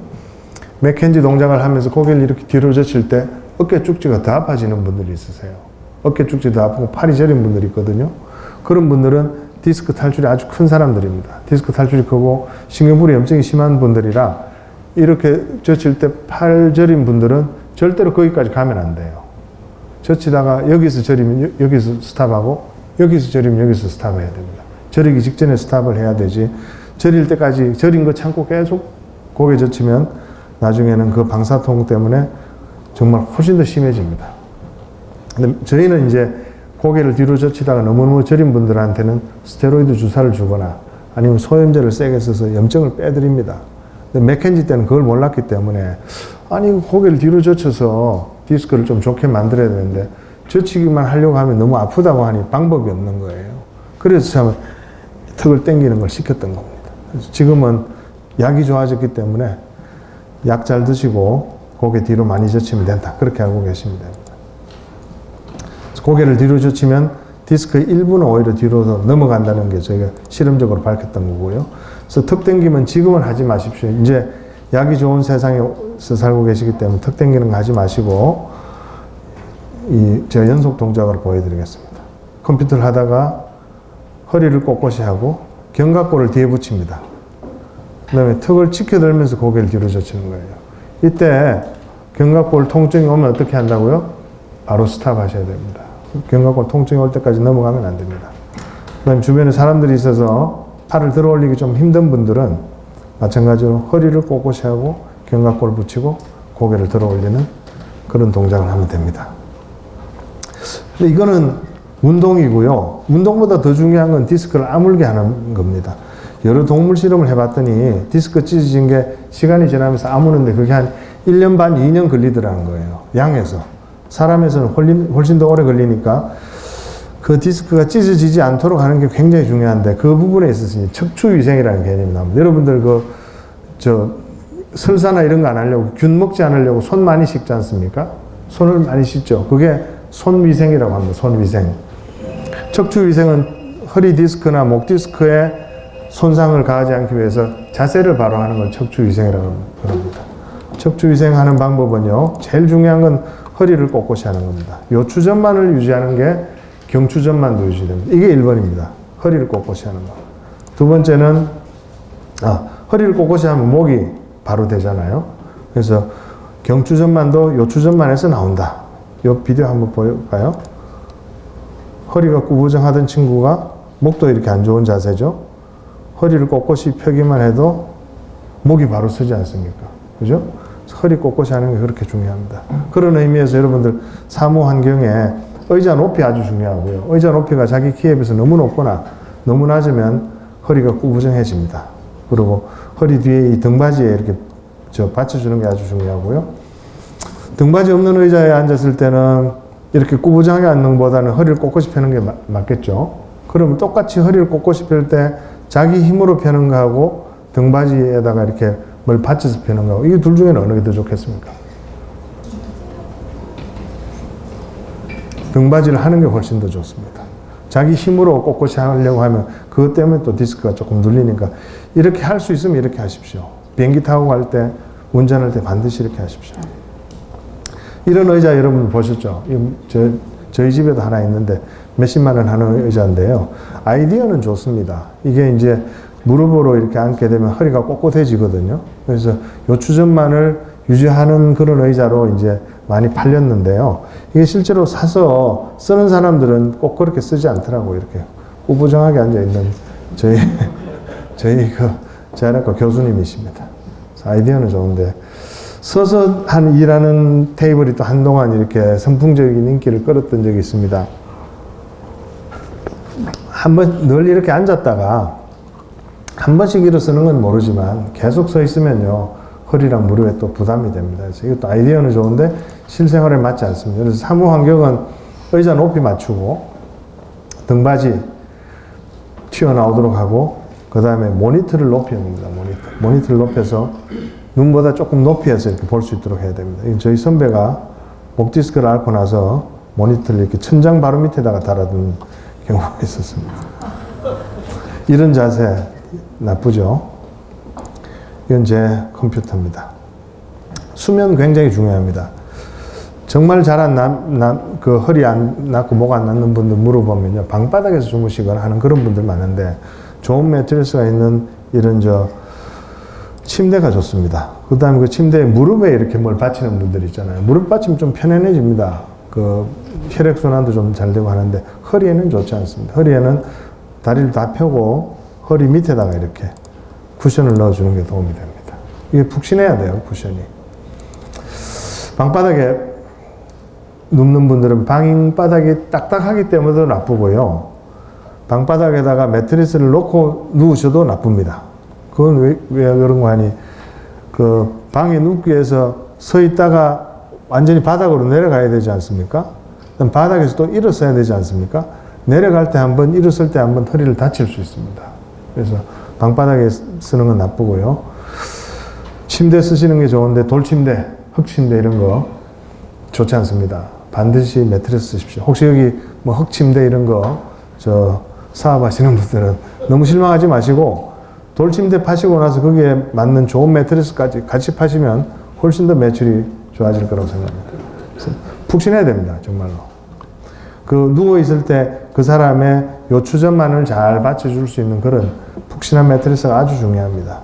맥켄지 동작을 하면서 고개를 이렇게 뒤로 젖힐 때 어깨 축지가 더 아파지는 분들이 있으세요. 어깨 축지 더 아프고 팔이 저린 분들이 있거든요. 그런 분들은 디스크 탈출이 아주 큰 사람들입니다. 디스크 탈출이 크고 신경불이 염증이 심한 분들이라, 이렇게 젖힐 때 팔 저린 분들은 절대로 거기까지 가면 안 돼요. 젖히다가 여기서 저리면 여기서 스탑하고, 여기서 저리면 여기서 스탑해야 됩니다. 저리기 직전에 스탑을 해야 되지, 저릴 때까지 저린 거 참고 계속 고개 젖히면 나중에는 그 방사통 때문에 정말 훨씬 더 심해집니다. 근데 저희는 이제 고개를 뒤로 젖히다가 너무너무 저린 분들한테는 스테로이드 주사를 주거나 아니면 소염제를 세게 써서 염증을 빼드립니다. 근데 맥켄지 때는 그걸 몰랐기 때문에, 아니 고개를 뒤로 젖혀서 디스크를 좀 좋게 만들어야 되는데 젖히기만 하려고 하면 너무 아프다고 하니 방법이 없는 거예요. 그래서 참 턱을 당기는 걸 시켰던 겁니다. 그래서 지금은 약이 좋아졌기 때문에 약 잘 드시고 고개 뒤로 많이 젖히면 된다. 그렇게 알고 계시면 됩니다. 고개를 뒤로 젖히면 디스크의 일부는 오히려 뒤로 넘어간다는 게 저희가 실험적으로 밝혔던 거고요. 그래서 턱 당기면 지금은 하지 마십시오. 이제 약이 좋은 세상에서 살고 계시기 때문에 턱 당기는 거 하지 마시고, 제가 연속 동작으로 보여드리겠습니다. 컴퓨터를 하다가 허리를 꼿꼿이 하고 견갑골을 뒤에 붙입니다. 그 다음에 턱을 치켜들면서 고개를 뒤로 젖히는 거예요. 이때 견갑골 통증이 오면 어떻게 한다고요? 바로 스탑 하셔야 됩니다. 견갑골 통증이 올 때까지 넘어가면 안 됩니다. 그 다음에 주변에 사람들이 있어서 팔을 들어 올리기 좀 힘든 분들은 마찬가지로 허리를 꼿꼿이 하고 견갑골을 붙이고 고개를 들어 올리는 그런 동작을 하면 됩니다. 근데 이거는 운동이고요. 운동보다 더 중요한 건 디스크를 아물게 하는 겁니다. 여러 동물 실험을 해봤더니 디스크 찢어진 게 시간이 지나면서 아무는데 그게 한 1년 반, 2년 걸리더라는 거예요. 양에서. 사람에서는 훨씬 더 오래 걸리니까 그 디스크가 찢어지지 않도록 하는 게 굉장히 중요한데, 그 부분에 있어서 척추위생이라는 개념이 나옵니다. 여러분들 설사나 이런 거 안 하려고, 균 먹지 않으려고 손 많이 씻지 않습니까? 손을 많이 씻죠. 그게 손위생이라고 합니다. 손위생. 척추위생은 허리 디스크나 목 디스크에 손상을 가하지 않기 위해서 자세를 바로 하는 걸 척추위생이라고 합니다. 척추위생하는 방법은요, 제일 중요한 건 허리를 꼿꼿이 하는 겁니다. 요추전만을 유지하는 게 경추전만도 유지됩니다. 이게 1번입니다. 허리를 꼿꼿이 하는 거. 두 번째는, 허리를 꼿꼿이 하면 목이 바로 되잖아요. 그래서 경추전만도 요추전만에서 나온다. 이 비디오 한번 볼까요? 허리가 구부정하던 친구가 목도 이렇게 안 좋은 자세죠. 허리를 꼿꼿이 펴기만 해도 목이 바로 서지 않습니까? 그죠? 허리 꼿꼿이 하는 게 그렇게 중요합니다. 그런 의미에서 여러분들 사무 환경에 의자 높이 아주 중요하고요. 의자 높이가 자기 키에 비해서 너무 높거나 너무 낮으면 허리가 구부정해집니다. 그리고 허리 뒤에 이 등받이에 이렇게 받쳐주는 게 아주 중요하고요. 등받이 없는 의자에 앉았을 때는 이렇게 구부정하게 앉는 것보다는 허리를 꼿꼿이 펴는 게 맞겠죠. 그러면 똑같이 허리를 꼿꼿이 펼 때 자기 힘으로 펴는 거하고 등받이에다가 이렇게 뭘 받쳐서 펴는 거하고 이 둘 중에는 어느 게 더 좋겠습니까? 등받이를 하는 게 훨씬 더 좋습니다. 자기 힘으로 꼿꼿이 하려고 하면 그것 때문에 또 디스크가 조금 눌리니까 이렇게 할 수 있으면 이렇게 하십시오. 비행기 타고 갈 때, 운전할 때 반드시 이렇게 하십시오. 이런 의자 여러분 보셨죠? 저희 집에도 하나 있는데 몇십만 원 하는 의자인데요. 아이디어는 좋습니다. 이게 이제 무릎으로 이렇게 앉게 되면 허리가 꼿꼿해지거든요. 그래서 요추전만을 유지하는 그런 의자로 이제 많이 팔렸는데요. 이게 실제로 사서 쓰는 사람들은 꼭 그렇게 쓰지 않더라고요. 이렇게 구부정하게 앉아있는 저희 재활학과 교수님이십니다. 아이디어는 좋은데 서서 일하는 테이블이 또 한동안 이렇게 선풍적인 인기를 끌었던 적이 있습니다. 한번 늘 이렇게 앉았다가 한 번씩 일어서는 건 모르지만 계속 서 있으면요 허리랑 무릎에 또 부담이 됩니다. 그래서 이것도 아이디어는 좋은데 실생활에 맞지 않습니다. 그래서 사무 환경은 의자 높이 맞추고 등받이 튀어나오도록 하고 그 다음에 모니터를 높여 놓습니다. 모니터를 높여서 눈보다 조금 높이 해서 이렇게 볼 수 있도록 해야 됩니다. 저희 선배가 목 디스크를 앓고 나서 모니터를 이렇게 천장 바로 밑에다가 달아둔 경우가 있었습니다. 이런 자세 나쁘죠? 이건 제 컴퓨터입니다. 수면 굉장히 중요합니다. 정말 잘 그 허리 안 낫고 목 안 낫는 분들 물어보면요. 방바닥에서 주무시거나 하는 그런 분들 많은데 좋은 매트리스가 있는 이런 침대가 좋습니다. 그 다음에 그 침대에 무릎에 이렇게 뭘 받치는 분들 있잖아요. 무릎 받치면 좀 편안해집니다. 그 혈액순환도 좀 잘 되고 하는데 허리에는 좋지 않습니다. 허리에는 다리를 다 펴고 허리 밑에다가 이렇게 쿠션을 넣어주는 게 도움이 됩니다. 이게 푹신해야 돼요, 쿠션이. 방바닥에 눕는 분들은 방바닥이 딱딱하기 때문에도 나쁘고요. 방바닥에다가 매트리스를 놓고 누우셔도 나쁩니다. 그건 왜 그런 거 하니, 그 방에 눕기 위해서 서 있다가 완전히 바닥으로 내려가야 되지 않습니까? 그럼 바닥에서 또 일어서야 되지 않습니까? 내려갈 때 한번, 일어설 때 한번 허리를 다칠 수 있습니다. 그래서 방바닥에 쓰는 건 나쁘고요. 침대 쓰시는 게 좋은데 돌침대, 흙침대 이런 거 좋지 않습니다. 반드시 매트리스 쓰십시오. 혹시 여기 뭐 흙침대 이런 거 사업하시는 분들은 너무 실망하지 마시고 돌침대 파시고 나서 거기에 맞는 좋은 매트리스까지 같이 파시면 훨씬 더 매출이 좋아질 거라고 생각합니다. 그래서 푹신해야 됩니다. 정말로. 그 누워있을 때 그 사람의 요추전만을 잘 받쳐줄 수 있는 그런 푹신한 매트리스가 아주 중요합니다.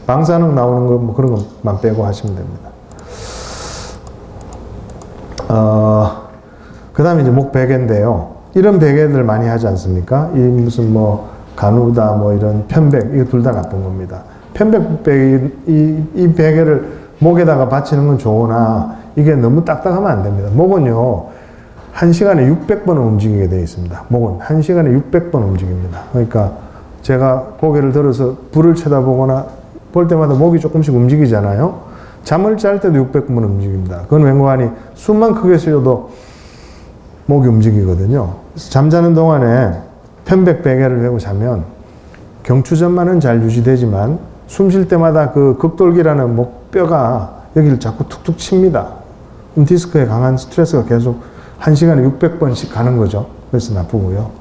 방사능 나오는 거 뭐 그런 것만 빼고 하시면 됩니다. 그 다음에 이제 목 베개인데요. 이런 베개들 많이 하지 않습니까? 이 무슨 뭐 가누다 뭐 이런 편백, 이거 둘 다 나쁜 겁니다. 편백 베개, 이 베개를 목에다가 받치는 건 좋으나 이게 너무 딱딱하면 안 됩니다. 목은요, 1시간에 600번은 움직이게 되어 있습니다. 목은 1시간에 600번 움직입니다. 그러니까 제가 고개를 들어서 불을 쳐다보거나 볼 때마다 목이 조금씩 움직이잖아요. 잠을 잘 때도 600번 움직입니다. 그건 왠고하니 숨만 크게 쉬어도 목이 움직이거든요. 그래서 잠자는 동안에 편백 베개를 베고 자면 경추전만은 잘 유지되지만 숨 쉴 때마다 그 극돌기라는 목뼈가 여기를 자꾸 툭툭 칩니다. 그럼 디스크에 강한 스트레스가 계속 1시간에 600번씩 가는 거죠. 그래서 나쁘고요.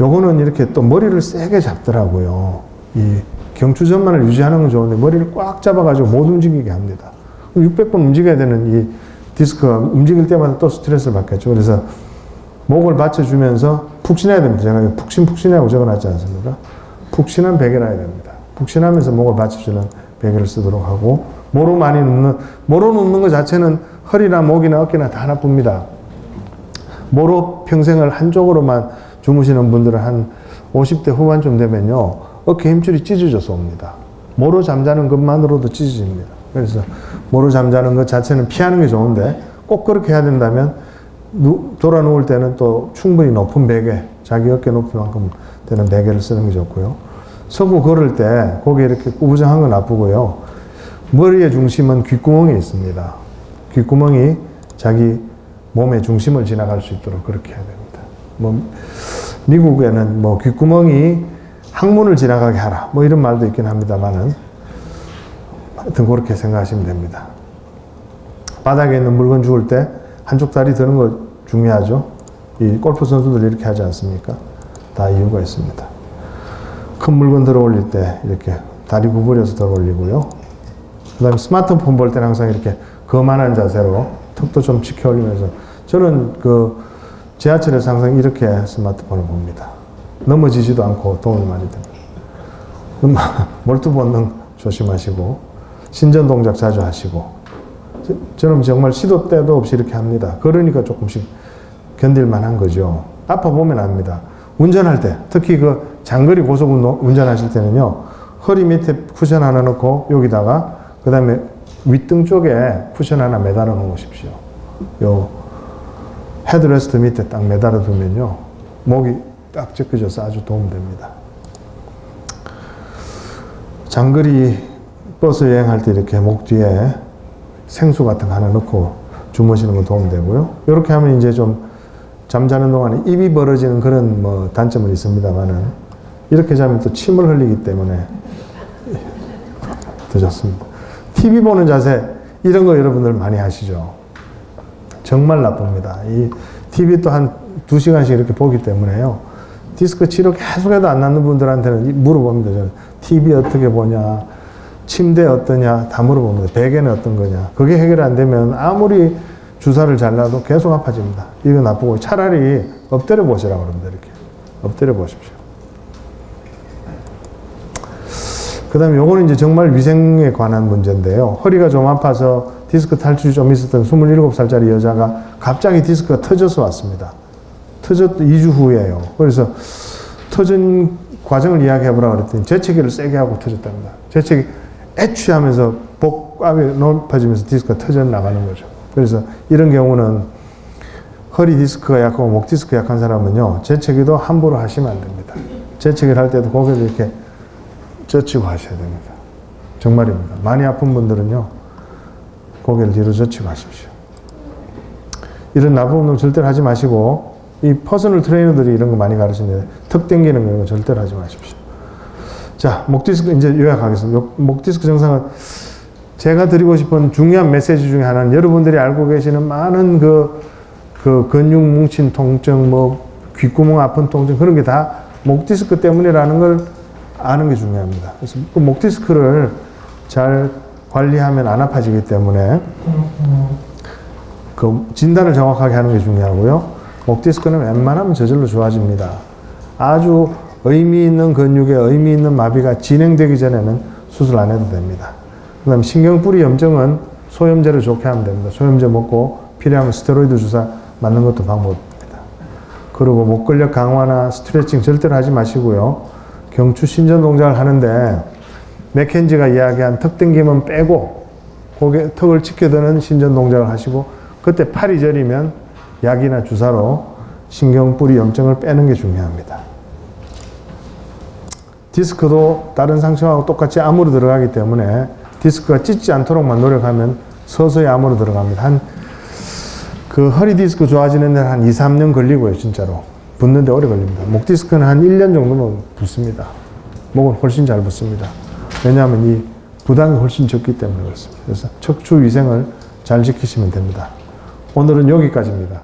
요거는 이렇게 또 머리를 세게 잡더라고요. 이 경추전만을 유지하는 건 좋은데 머리를 꽉 잡아가지고 못 움직이게 합니다. 600번 움직여야 되는 이 디스크가 움직일 때마다 또 스트레스를 받겠죠. 그래서 목을 받쳐주면서 푹신해야 됩니다. 제가 푹신푹신하고 적어놨지 않습니까? 푹신한 베개를 해야 됩니다. 푹신하면서 목을 받쳐주는 베개를 쓰도록 하고 모로 많이 눕는, 모로 눕는 것 자체는 허리나 목이나 어깨나 다 나쁩니다. 모로 평생을 한쪽으로만 주무시는 분들은 한 50대 후반쯤 되면요, 어깨 힘줄이 찢어져서 옵니다. 모로 잠자는 것만으로도 찢어집니다. 그래서 모로 잠자는 것 자체는 피하는 게 좋은데 꼭 그렇게 해야 된다면 돌아 누울 때는 또 충분히 높은 베개, 자기 어깨 높이만큼 되는 베개를 쓰는 게 좋고요. 서고 걸을 때 고개 이렇게 구부정한 건 나쁘고요. 머리의 중심은 귓구멍에 있습니다. 귓구멍이 자기 몸의 중심을 지나갈 수 있도록 그렇게 해야 됩니다. 미국에는 귓구멍이 항문을 지나가게 하라, 이런 말도 있긴 합니다만은, 하여튼 그렇게 생각하시면 됩니다. 바닥에 있는 물건 주울 때 한쪽 다리 드는 거 중요하죠. 이 골프 선수들 이렇게 하지 않습니까? 다 이유가 있습니다. 큰 물건 들어 올릴 때 이렇게 다리 구부려서 들어 올리고요. 그 다음에 스마트폰 볼 때는 항상 이렇게 거만한 자세로 턱도 좀 치켜 올리면서, 저는 지하철에서 항상 이렇게 스마트폰을 봅니다. 넘어지지도 않고 도움이 많이 됩니다. 몰두 본능 조심하시고, 신전 동작 자주 하시고, 저는 정말 시도 때도 없이 이렇게 합니다. 그러니까 조금씩 견딜만 한 거죠. 아파 보면 압니다. 운전할 때, 특히 장거리 고속 운전하실 때는요, 허리 밑에 쿠션 하나 넣고 여기다가 그 다음에 윗등 쪽에 쿠션 하나 매달아 놓으십시오. 요 헤드레스트 밑에 딱 매달아 두면요, 목이 딱 찢겨져서 아주 도움됩니다. 장거리 버스 여행할 때 이렇게 목 뒤에 생수 같은 거 하나 넣고 주무시는 건 도움되고요. 이렇게 하면 이제 좀 잠자는 동안에 입이 벌어지는 그런 단점은 있습니다만은, 이렇게 자면 또 침을 흘리기 때문에 더 좋습니다. TV 보는 자세, 이런 거 여러분들 많이 하시죠? 정말 나쁩니다. 이 TV 또 한 2시간씩 이렇게 보기 때문에요, 디스크 치료 계속해도 안 낫는 분들한테는 물어봅니다. 저는 TV 어떻게 보냐, 침대 어떠냐, 다 물어봅니다. 베개는 어떤 거냐. 그게 해결 안 되면 아무리 주사를 잘라도 계속 아파집니다. 이거 나쁘고, 차라리 엎드려 보시라고 그럽니다. 이렇게 엎드려 보십시오. 그 다음에 요거는 이제 정말 위생에 관한 문제인데요. 허리가 좀 아파서 디스크 탈출이 좀 있었던 27살짜리 여자가 갑자기 디스크가 터져서 왔습니다. 2주 후에요. 그래서 터진 과정을 이야기해보라고 그랬더니 재채기를 세게 하고 터졌답니다. 재채기 애취하면서 복압이 높아지면서 디스크가 터져 나가는 거죠. 그래서 이런 경우는 허리 디스크가 약하고 목 디스크 약한 사람은요, 재채기도 함부로 하시면 안 됩니다. 재채기를 할 때도 고개를 이렇게 젖히고 하셔야 됩니다. 정말입니다. 많이 아픈 분들은요, 고개를 뒤로 젖히고 하십시오. 이런 나쁜 운동 절대로 하지 마시고, 이 퍼스널 트레이너들이 이런 거 많이 가르치는데, 턱 당기는 거 이런 거 절대로 하지 마십시오. 자, 목 디스크 이제 요약하겠습니다. 목 디스크 증상은 제가 드리고 싶은 중요한 메시지 중에 하나는, 여러분들이 알고 계시는 많은 근육 뭉친 통증, 귓구멍 아픈 통증, 그런 게 다 목 디스크 때문이라는 걸 아는 게 중요합니다. 그래서 목 디스크를 잘 관리하면 안 아파지기 때문에 진단을 정확하게 하는 게 중요하고요. 목 디스크는 웬만하면 저절로 좋아집니다. 아주 의미 있는 근육에 의미 있는 마비가 진행되기 전에는 수술 안 해도 됩니다. 그 다음에 신경뿌리 염증은 소염제를 좋게 하면 됩니다. 소염제 먹고 필요하면 스테로이드 주사 맞는 것도 방법입니다. 그리고 목 근력 강화나 스트레칭 절대로 하지 마시고요. 경추 신전 동작을 하는데 맥켄지가 이야기한 턱 당김은 빼고 고개, 턱을 치켜드는 신전 동작을 하시고, 그때 팔이 저리면 약이나 주사로 신경뿌리 염증을 빼는 게 중요합니다. 디스크도 다른 상처하고 똑같이 암으로 들어가기 때문에 디스크가 찢지 않도록만 노력하면 서서히 암으로 들어갑니다. 허리 디스크 좋아지는 데는 한 2, 3년 걸리고요, 진짜로. 붙는데 오래 걸립니다. 목 디스크는 한 1년 정도면 붙습니다. 목은 훨씬 잘 붙습니다. 왜냐하면 이 부담이 훨씬 적기 때문에 그렇습니다. 그래서 척추 위생을 잘 지키시면 됩니다. 오늘은 여기까지입니다.